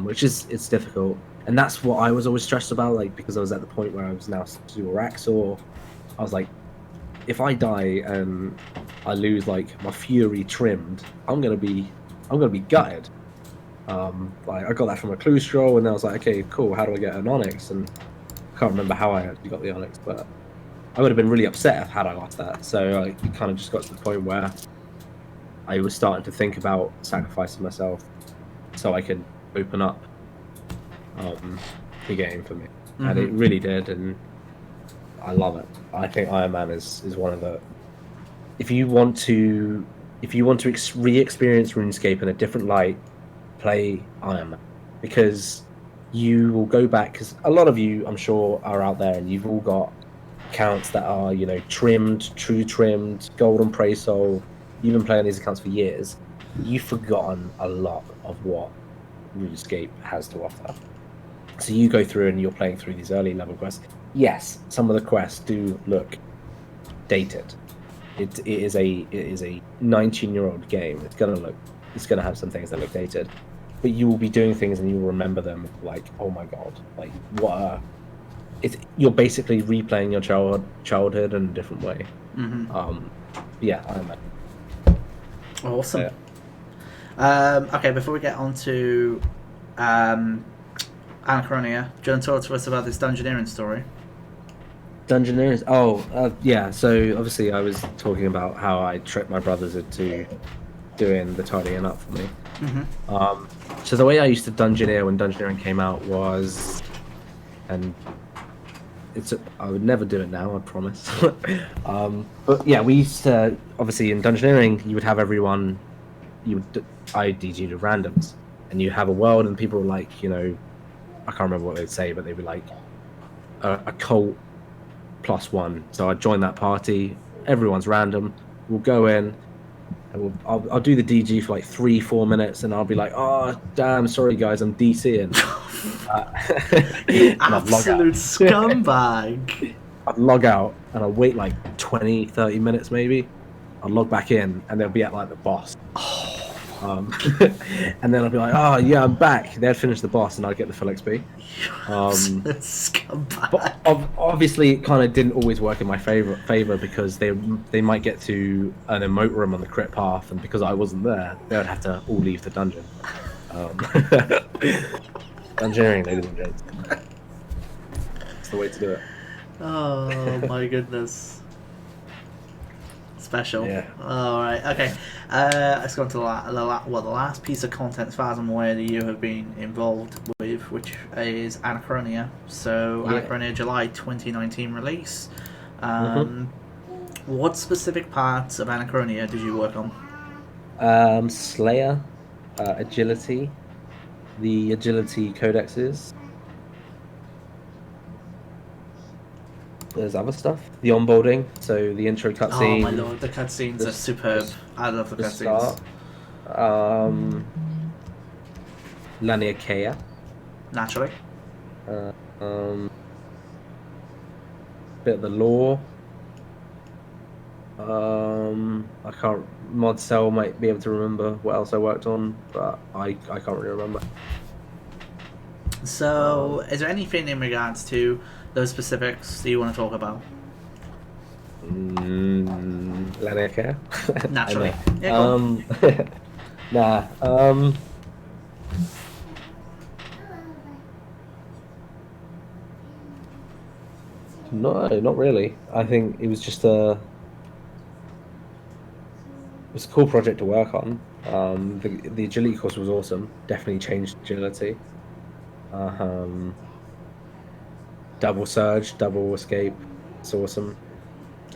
which it's difficult. And that's what I was always stressed about, like, because I was at the point where I was now to do a Raxor. I was like, if I die and I lose like my Fury trimmed, I'm gonna be gutted. Like I got that from a clue scroll, and I was like, okay, cool. How do I get an Onyx? And I can't remember how I actually got the Onyx, but I would have been really upset had I lost that. So I kind of just got to the point where I was starting to think about sacrificing myself so I could open up the game for me, and it really did. And I love it. I think Iron Man is one of the. If you want to re-experience RuneScape in a different light, play Iron Man, because you will go back, because a lot of you, I'm sure, are out there, and you've all got accounts that are, you know, trimmed, true trimmed, golden prey soul. You've been playing these accounts for years. You've forgotten a lot of what RuneScape has to offer. So you go through and you're playing through these early level quests. Yes, some of the quests do look dated. It is a 19-year-old game. It's gonna have some things that look dated, but you will be doing things and you will remember them like, oh my god, like you're basically replaying your childhood in a different way. Mm-hmm. Yeah, I imagine. Awesome. Okay, before we get on to Anachronia, do you want to talk to us about this Dungeoneering story? Dungeoneering. Yeah. So obviously, I was talking about how I tricked my brothers into doing the tidying up for me. Mm-hmm. So the way I used to dungeoneer when Dungeoneering came out was, and I would never do it now, I promise. But yeah, we used to, obviously in Dungeoneering, you would have everyone, IDG to randoms, and you have a world, and people were like, you know, I can't remember what they'd say, but they'd be like a cult +1. So I'd join that party. Everyone's random. We'll go in, and I'll do the DG for like 3-4 minutes, and I'll be like, "Oh, damn, sorry guys, I'm DCing." You absolute scumbag. I'd log out, and I'd wait like 20-30 minutes maybe. I'd log back in, and they'll be at like the boss. And then I'd be like, "Oh yeah, I'm back." They'd finish the boss, and I'd get the full XP. But obviously, it kind of didn't always work in my favor because they might get to an emote room on the crit path, and because I wasn't there, they would have to all leave the dungeon. Dungeoneering, ladies and gents. That's the way to do it. Oh my goodness. Special. Yeah. Alright, okay. Let's go on to the last piece of content as far as I'm aware that you have been involved with, which is Anachronia. So, Yeah. Anachronia July 2019 release. Mhm. What specific parts of Anachronia did you work on? Slayer, agility, the agility codexes. There's other stuff. The onboarding, so the intro cutscene. Oh my lord, the cutscenes are superb. I love the cutscenes. Laniakea. Naturally. Bit of the lore. I can't. Mod Cell might be able to remember what else I worked on, but I can't really remember. So, is there anything in regards to those specifics that you want to talk about? Laniakea. Naturally. Yeah, nah. No, not really. I think it was just it was a cool project to work on. The agility course was awesome. Definitely changed agility. Double surge, double escape. It's awesome.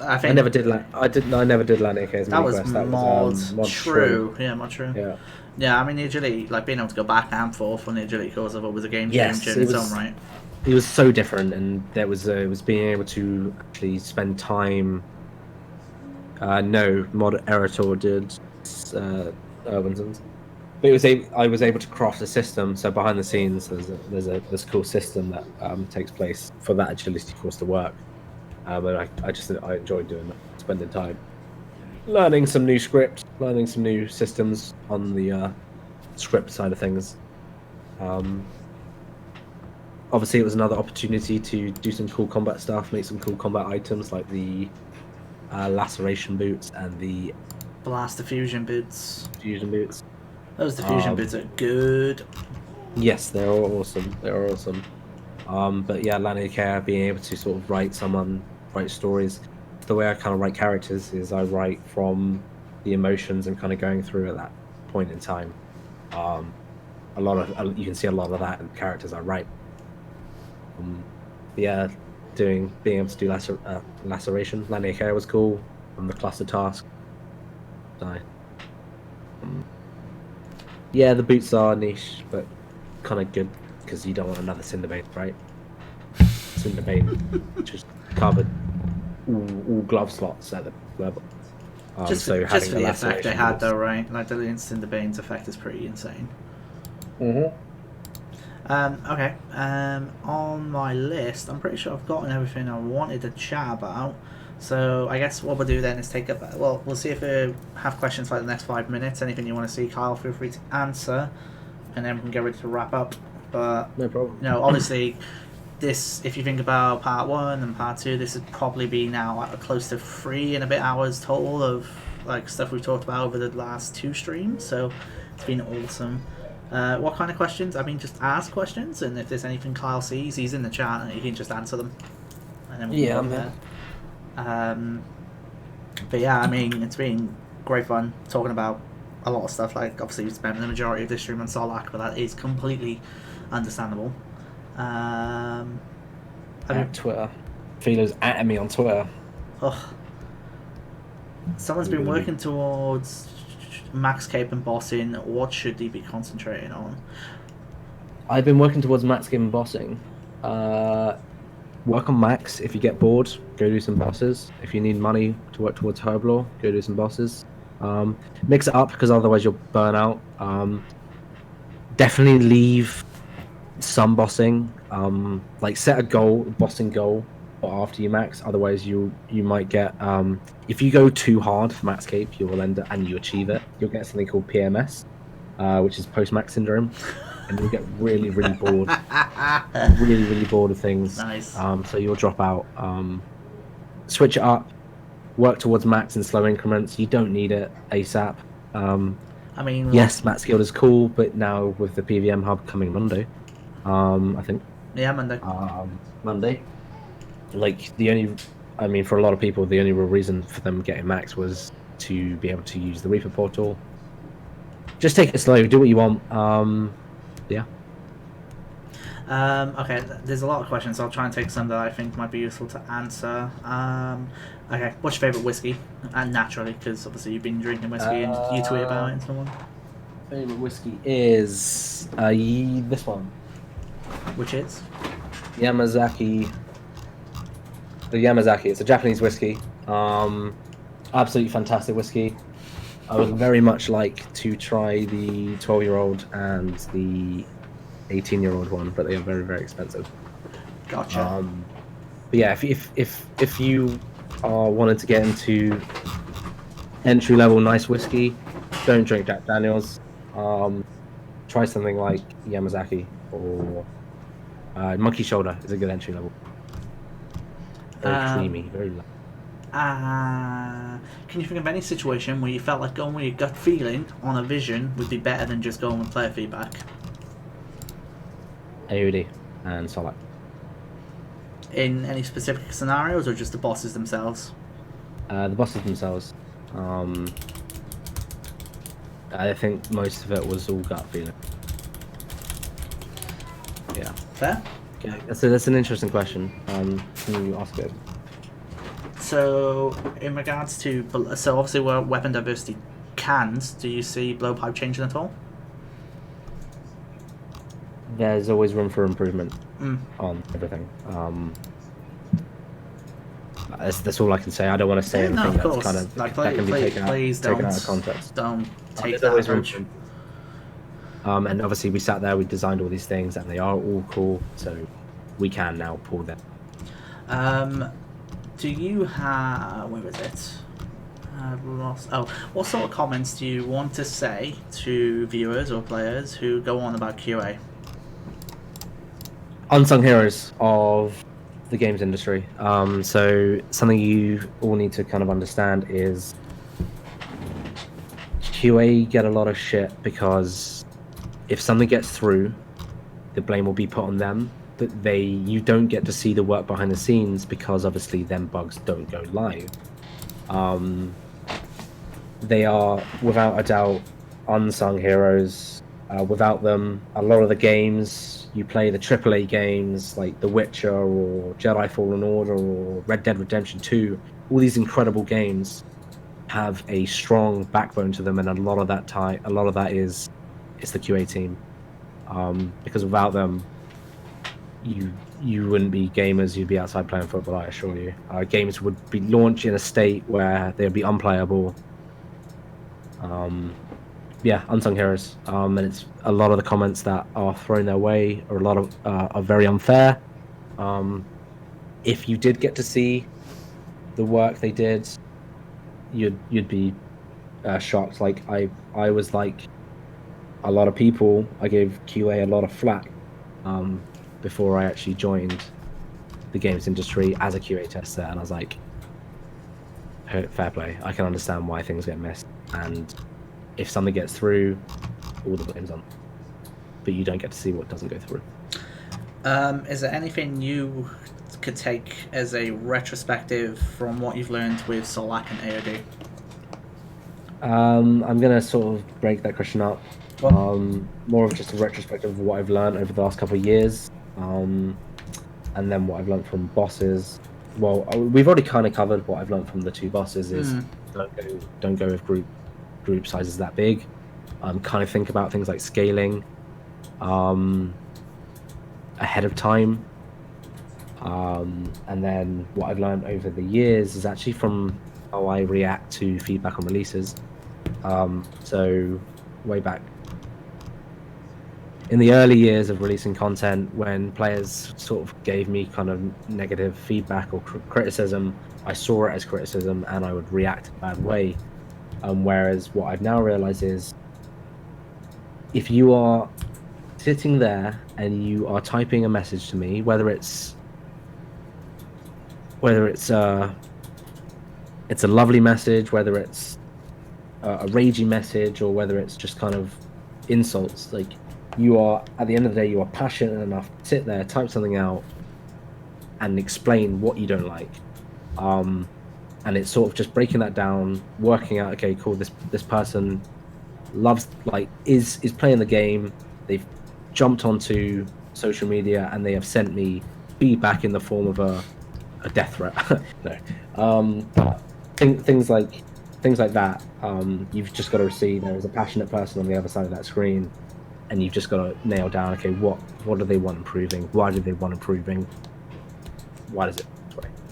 I think I never did Laniakea's that was mini quest. mod true. Yeah, mod true. Yeah. Yeah, I mean the agility, like being able to go back and forth on the agility course, I thought was a game changer in its own right. It was so different, and it was being able to actually spend time. No, Mod Erator did Urbansons. But I was able to craft a system. So behind the scenes, there's this cool system that takes place for that agility course to work. And I enjoyed doing that, spending time learning some new scripts, learning some new systems on the script side of things. Obviously, it was another opportunity to do some cool combat stuff, make some cool combat items like the laceration boots and the Blast diffusion boots. fusion boots. Those diffusion boots are good. Yes, they're all awesome. They're awesome. But yeah, Laniakea, being able to sort of write stories. The way I kind of write characters is I write from the emotions I'm kind of going through at that point in time. You can see a lot of that in characters I write. Yeah, being able to do laceration. Laniakea was cool. The cluster task. Yeah, the boots are niche, but kind of good. because you don't want another Cinderbane, right? Cinderbane just covered all glove slots at the level. Just so for having the effect they laceration had, was- though, right? Like the Cinderbane's effect is pretty insane. Mhm. Okay. On my list, I'm pretty sure I've gotten everything I wanted to chat about. So I guess what we'll do then is take up. Well, we'll see if we have questions for like the next 5 minutes. Anything you want to see, Kyle, feel free to answer, and then we can get ready to wrap up. But No problem. you know, obviously, this, if you think about part 1 and part 2, this would probably be now at close to 3 and a bit hours total of like stuff we've talked about over the last 2 streams. So it's been awesome. What kind of questions? I mean, just ask questions, and if there's anything Kyle sees, he's in the chat, and he can just answer them. And then we can go from there. But yeah, I mean, it's been great fun talking about a lot of stuff. Like, obviously, we spent the majority of this stream on Solak, but that is completely understandable. At Twitter. Philo's at me on Twitter. Oh, someone's been working towards max cape and bossing. What should he be concentrating on? I've been working towards max game and bossing. Work on max. If you get bored, go do some bosses. If you need money to work towards Herblore, go do some bosses. Mix it up, because otherwise you'll burn out. Definitely leave some bossing. Like set a goal, bossing goal, after you max. Otherwise you might get if you go too hard for max cape, you will end up, and you achieve it, you'll get something called PMS, which is post max syndrome, and you'll get really bored, really bored of things. Nice. So you'll drop out. Switch it up, work towards max in slow increments. You don't need it ASAP. I mean, Yes, max guild is cool, but now with the PVM hub coming Monday, I think. Yeah, Monday. Monday. Like, for a lot of people, the only real reason for them getting max was to be able to use the Reaper portal. Just take it slow, do what you want. Yeah. Okay, there's a lot of questions. I'll try and take some that I think might be useful to answer. Okay, what's your favourite whiskey? And naturally, because obviously you've been drinking whiskey and you tweet about it and so on. Favorite whiskey is this one. Which is? Yamazaki. The Yamazaki. It's a Japanese whiskey. Absolutely fantastic whiskey. I would very much like to try the 12-year-old and the 18-year-old one, but they are very expensive. Gotcha. But yeah, if you are wanting to get into entry-level nice whiskey, don't drink Jack Daniels. Try something like Yamazaki or Monkey Shoulder is a good entry level. Very creamy, very light. Can you think of any situation where you felt like going with your gut feeling on a vision would be better than just going with player feedback? AoD and Solak. In any specific scenarios, or just the bosses themselves? The bosses themselves. I think most of it was all gut feeling. Yeah. Fair? Okay. That's an interesting question. Can you ask it? So, in regards to... So, obviously, where weapon diversity cans, do you see blowpipe changing at all? There's always room for improvement on everything. That's all I can say. I don't want to say anything of that's course. kind of Like, that can be taken out of context. Don't take There's that always room approach. for- and obviously we sat there, we designed all these things, and they are all cool, so we can now pull them. Do you have... Where is it? I've lost... Oh, what sort of comments do you want to say to viewers or players who go on about QA? Unsung heroes of the games industry. So something you all need to kind of understand is QA get a lot of shit because if something gets through, the blame will be put on them, but you don't get to see the work behind the scenes because obviously them bugs don't go live. They are without a doubt unsung heroes. Without them, a lot of the games you play, the AAA games like The Witcher or Jedi Fallen Order or Red Dead Redemption 2, all these incredible games have a strong backbone to them, and a lot of that is the QA team. Because without them, you wouldn't be gamers, you'd be outside playing football, I assure you. Games would be launched in a state where they'd be unplayable. Yeah, unsung heroes. And it's a lot of the comments that are thrown their way, or a lot of are very unfair. If you did get to see the work they did, you'd be shocked. Like I was like a lot of people. I gave QA a lot of flack before I actually joined the games industry as a QA tester, and I was like, fair play. I can understand why things get missed, and if something gets through, all the blame's on. But you don't get to see what doesn't go through. Is there anything you could take as a retrospective from what you've learned with Solak and AoD? I'm gonna sort of break that question up. More of just a retrospective of what I've learned over the last couple of years, and then what I've learned from bosses. Well, we've already kind of covered what I've learned from the 2 bosses. Is don't go with group sizes that big. Kind of think about things like scaling ahead of time. And then what I've learned over the years is actually from how I react to feedback on releases. So way back in the early years of releasing content, when players sort of gave me kind of negative feedback or criticism, I saw it as criticism and I would react in a bad way. Whereas what I've now realized is, if you are sitting there and you are typing a message to me, whether it's a lovely message, whether it's a ragey message, or whether it's just kind of insults, like, you are, at the end of the day, you are passionate enough to sit there, type something out, and explain what you don't like. And it's sort of just breaking that down, working out, okay, cool, this person loves, like, is playing the game. They've jumped onto social media and they have sent me feedback in the form of a death threat. No, things like that. You've just got to see there is a passionate person on the other side of that screen, and you've just got to nail down, okay, what do they want improving? Why do they want improving? Why does it?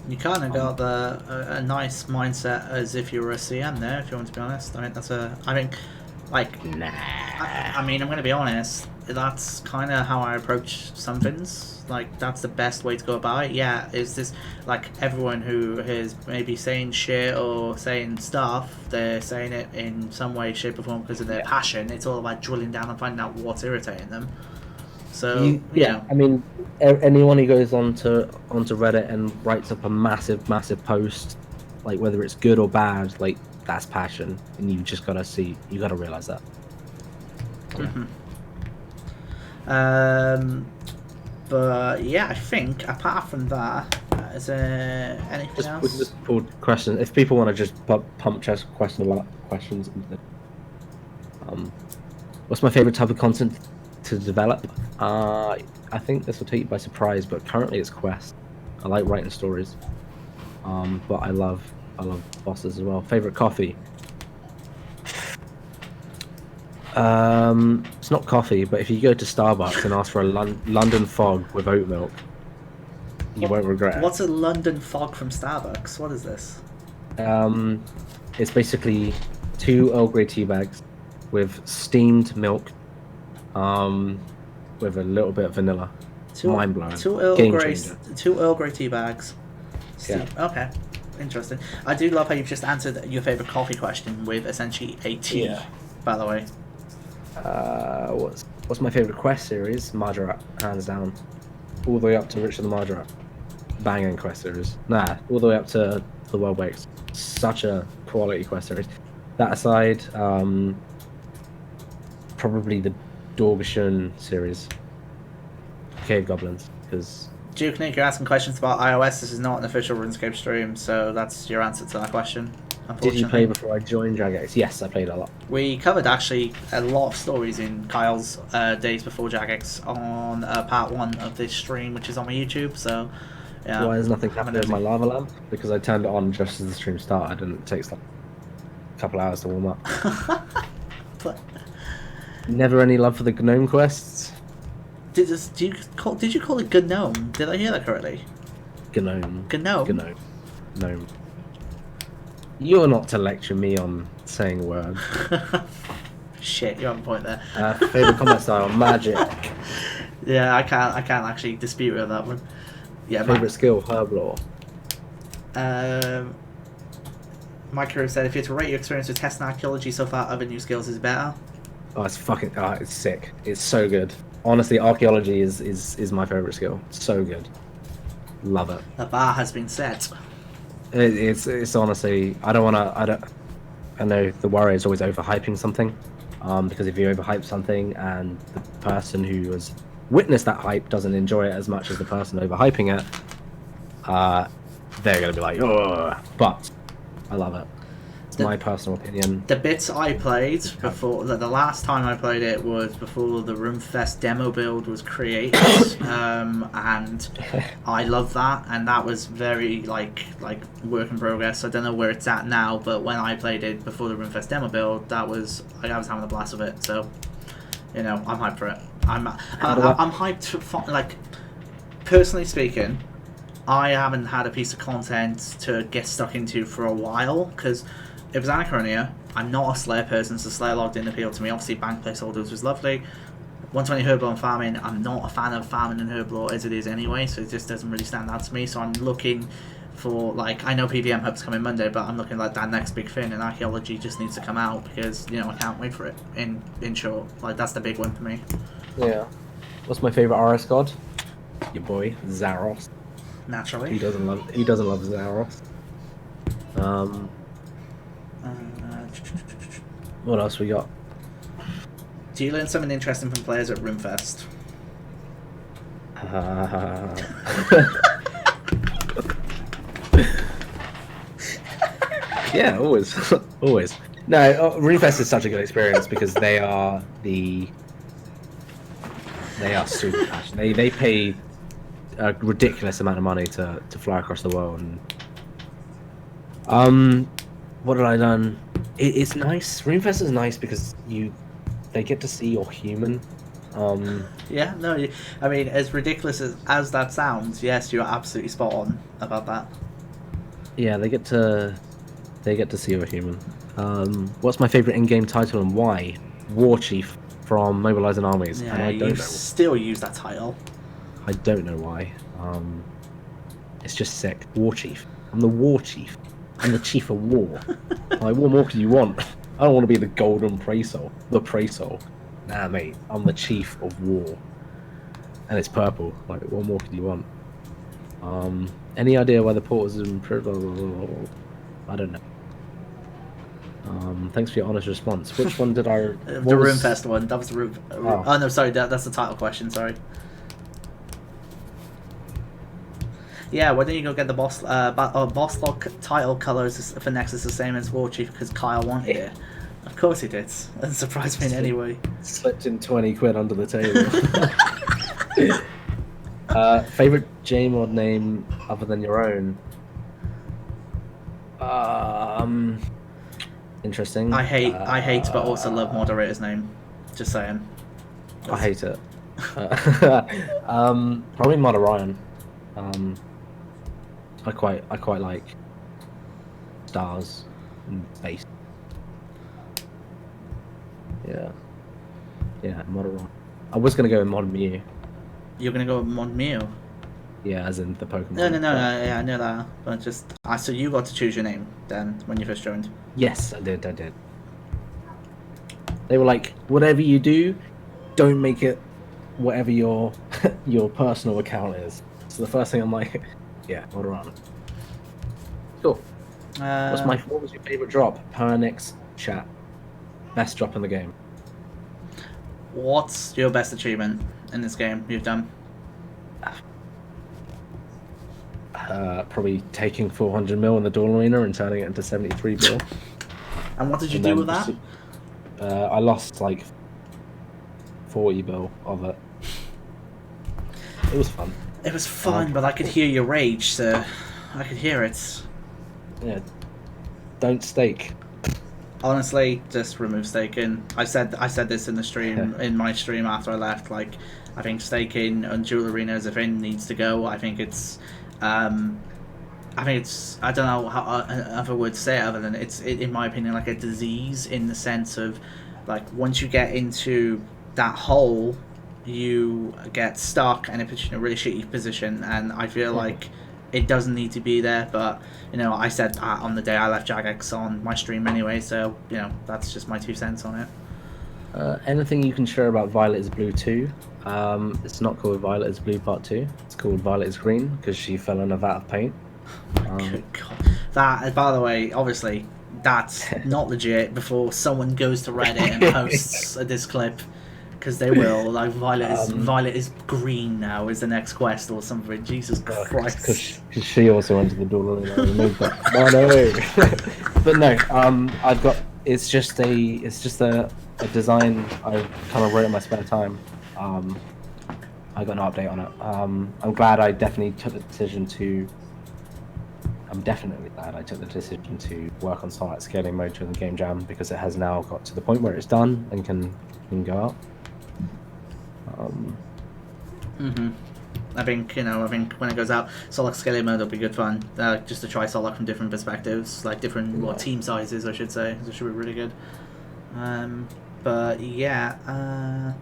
You kind of got a nice mindset as if you were a CM there, if you want to be honest. I mean, nah. I mean, I'm going to be honest, that's kind of how I approach some things. Like, that's the best way to go about it. Yeah, is this, like, everyone who is maybe saying shit or saying stuff, they're saying it in some way, shape or form because of their passion. It's all about drilling down and finding out what's irritating them. So, I mean, anyone who goes onto Reddit and writes up a massive post, like, whether it's good or bad, like, that's passion, and you just gotta realize that. But yeah, I think apart from that, is there anything else? We can just pull questions if people want to just pump chest questions. What's my favorite type of content to develop? I think this will take you by surprise, but currently it's quests. I like writing stories, but I love bosses as well. Favorite coffee? It's not coffee, but if you go to Starbucks and ask for a London fog with oat milk, you won't regret it. What's a London fog from Starbucks? What is this? It's basically 2 Earl Grey tea bags with steamed milk, with a little bit of vanilla. Mind blowing. 2 Earl Grey tea bags. Yeah. Okay. Interesting. I do love how you've just answered your favorite coffee question with essentially a tea. Yeah. By the way. What's my favorite quest series? Marjarat, hands down. All the way up to Richard the Marjarat. Banging quest series. Nah, all the way up to the World Wakes. Such a quality quest series. That aside, probably the Dorgashan series. Cave Goblins, because Duke Nick, you're asking questions about iOS. This is not an official RuneScape stream, so that's your answer to that question. Did you play before I joined Jagex? Yes, I played a lot. We covered actually a lot of stories in Kyle's days before Jagex on part 1 of this stream, which is on my YouTube. So, yeah. Why has nothing happened with my lava lamp? Because I turned it on just as the stream started, and it takes like a couple hours to warm up. But... Never any love for the gnome quests? Did you call it gnome? Did I hear that correctly? Gnome. Gnome. Gnome. You're not to lecture me on saying words. Shit, you're on point there. Favorite combat style, magic. Yeah, I can't actually dispute with that one. Yeah. Favorite skill, herblore. My career said, if you had to rate your experience with testing archaeology so far, other new skills is better. Oh, it's fucking. It's sick. It's so good. Honestly, archaeology is my favorite skill. It's so good. Love it. The bar has been set. It's honestly. I know the worry is always overhyping something, because if you overhype something and the person who has witnessed that hype doesn't enjoy it as much as the person overhyping it, they're gonna be like, oh. But I love it. It's my personal opinion. The bits I played before, the last time I played it was before the Roomfest demo build was created, and I love that, and that was very like work in progress. I don't know where it's at now, but when I played it before the Roomfest demo build, I was having a blast with it. So, you know, I'm hyped for it. I'm hyped for, like, personally speaking, I haven't had a piece of content to get stuck into for a while, because it was Anachronia. I'm not a Slayer person, so Slayer log didn't appeal to me. Obviously, bank placeholders was lovely. 120 Herblore and farming, I'm not a fan of farming and Herblore as it is anyway, so it just doesn't really stand out to me. So I'm looking for, like, I know PVM Hub's coming Monday, but I'm looking like that next big thing, and archaeology just needs to come out, because, you know, I can't wait for it, in short. Like, that's the big one for me. Yeah. What's my favorite RS god? Your boy, Zaros. Naturally. He doesn't love Zaros. What else we got? Do you learn something interesting from players at Roomfest? Yeah, always. Always. No, Roomfest is such a good experience because they are super passionate. They pay a ridiculous amount of money to fly across the world. And what did I learn? It's nice. Roomfest is nice because they get to see you're human. Yeah, no, I mean, as ridiculous as that sounds, yes, you're absolutely spot on about that. Yeah, they get to see you're human. What's my favorite in-game title and why? War Chief from Mobilizing Armies. Yeah, and I don't know. Still use that title. I don't know why. It's just sick. War Chief. I'm the War Chief. I'm the Chief of War. Like, what more could you want? I don't want to be the Golden Praetor. The Praetor. Nah, mate. I'm the Chief of War. And it's purple. Like, what more could you want? Any idea why the portals is improved? I don't know. Thanks for your honest response. Which one did I... The Roomfest one. That was the Room... Oh, no, sorry. That's the title question. Sorry. Yeah, why don't you go get the boss lock title colours for Nexus the same as War Chief, because Kyle wanted it. Of course he did. That surprised me in any way. Slipped in 20 quid under the table. Favourite JMod name other than your own? Interesting. I hate, but also love Moderator's name. Just saying. I hate it. Probably Mod Ramen. I quite like stars and space. Yeah, Mod Ramen. I was gonna go with Mod Mew. You're gonna go with Mod Mew? Yeah, as in the Pokemon. No, yeah, I know that. But just, so you got to choose your name then when you first joined? Yes, I did. They were like, whatever you do, don't make it whatever your personal account is. So the first thing I'm like, yeah, Mod Ramen. Cool. What was your favourite drop? Pernix chat. Best drop in the game. What's your best achievement in this game you've done? Probably taking 400 mil in the Duel Arena and turning it into 73 mil. And what did you do with that? I lost like 40 mil of it. It was fun. It was fun, but I could hear your rage, so I could hear it. Yeah. Don't stake. Honestly, just remove staking. I said this in the stream, in my stream after I left. Like, I think staking on dual arenas, if it needs to go, I think it's I don't know how other word to say it other than in my opinion, like a disease, in the sense of, like, once you get into that hole, you get stuck and it puts you in a really shitty position, and I feel like it doesn't need to be there. But you know, I said that on the day I left Jagex on my stream anyway, so you know, that's just my 2 cents on it. Anything you can share about Violet is Blue 2? It's not called Violet is Blue Part 2. It's called Violet is Green because she fell in a vat of paint. Good God. That, by the way, obviously, that's not legit before someone goes to Reddit and posts this clip, because they will. Like, Violet is green now is the next quest or something. Jesus Christ. Because she also went to the door and I removed that. Oh no. But no, I've got. It's just a design I kind of wrote in my spare time. I got an update on it. I'm glad I definitely took the decision to. I'm definitely glad I took the decision to work on Solak scaling mode during the game jam, because it has now got to the point where it's done and can go out. I think when it goes out, Solak scaling mode will be good fun. Just to try Solak from different perspectives, like different team sizes, I should say. It should be really good. But yeah,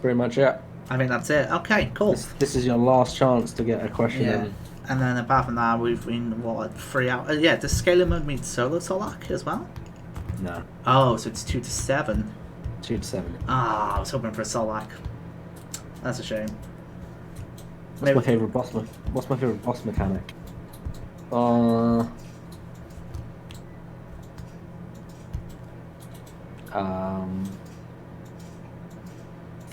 pretty much it. I think that's it. Okay, cool. This is your last chance to get a question in. And then apart from that, we've been 3 hours. Yeah, does scaling mode mean solo Solak as well? No. Oh, so it's 2 to 7. 2 to 7. Ah, I was hoping for Solak. That's a shame. What's my favorite boss? What's my favorite boss mechanic?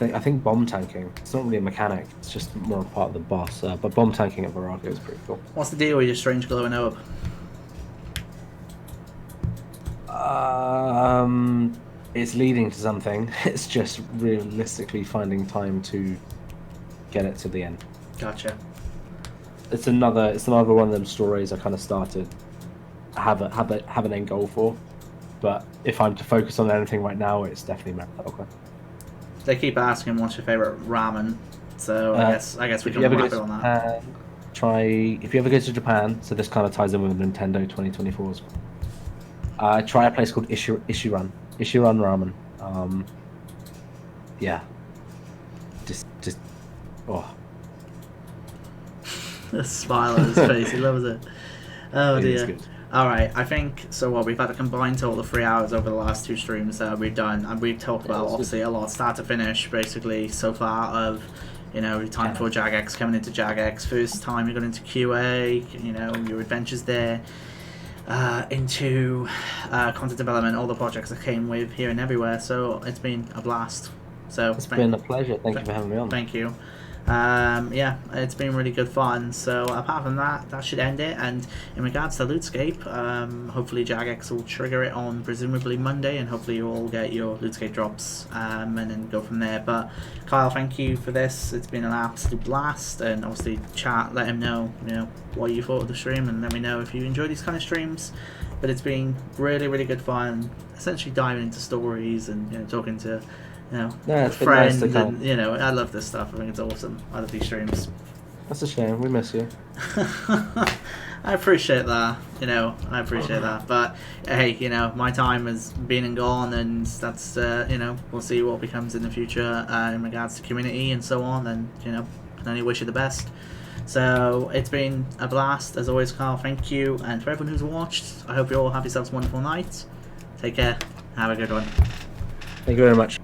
I think bomb tanking. It's not really a mechanic. It's just more a part of the boss. But bomb tanking at Virago is pretty cool. What's the deal with your strange glowing orb? It's leading to something. It's just realistically finding time to get it to the end. Gotcha. It's another one of them stories I kind of started. Have an end goal for, but if I'm to focus on anything right now, it's definitely Metallica. They keep asking what's your favorite ramen, so I guess we can wrap it on that. If you ever go to Japan, so this kind of ties in with Nintendo 2024's. Try a place called Ishiran Ramen. Yeah. Just oh. The smile on his face, he loves it. Oh dear. Alright, I think, so what, we've had a combined total of 3 hours over the last 2 streams that we've done, and we've talked about, obviously, a lot, start to finish, basically, so far, of, you know, time for Jagex, coming into Jagex, first time you got into QA, you know, your adventures there, into content development, all the projects that came with here and everywhere, so it's been a blast. So it's been a pleasure, thank you for having me on. Thank you. Yeah, it's been really good fun. So apart from that, that should end it. And in regards to Lootscape, hopefully Jagex will trigger it on presumably Monday, and hopefully you all get your Lootscape drops, and then go from there. But Kyle, thank you for this. It's been an absolute blast, and obviously chat, let him know, you know, what you thought of the stream, and let me know if you enjoy these kind of streams. But it's been really, really good fun. Essentially diving into stories and, you know, talking to, you know, friends, nice and, you know, I love this stuff. I think it's awesome. I love these streams. That's a shame. We miss you. I appreciate that. You know, I appreciate that. But hey, you know, my time has been and gone, and that's you know, we'll see what becomes in the future in regards to community and so on. And you know, can only wish you the best. So it's been a blast as always, Carl. Thank you, and for everyone who's watched, I hope you all have yourselves a wonderful night. Take care. Have a good one. Thank you very much.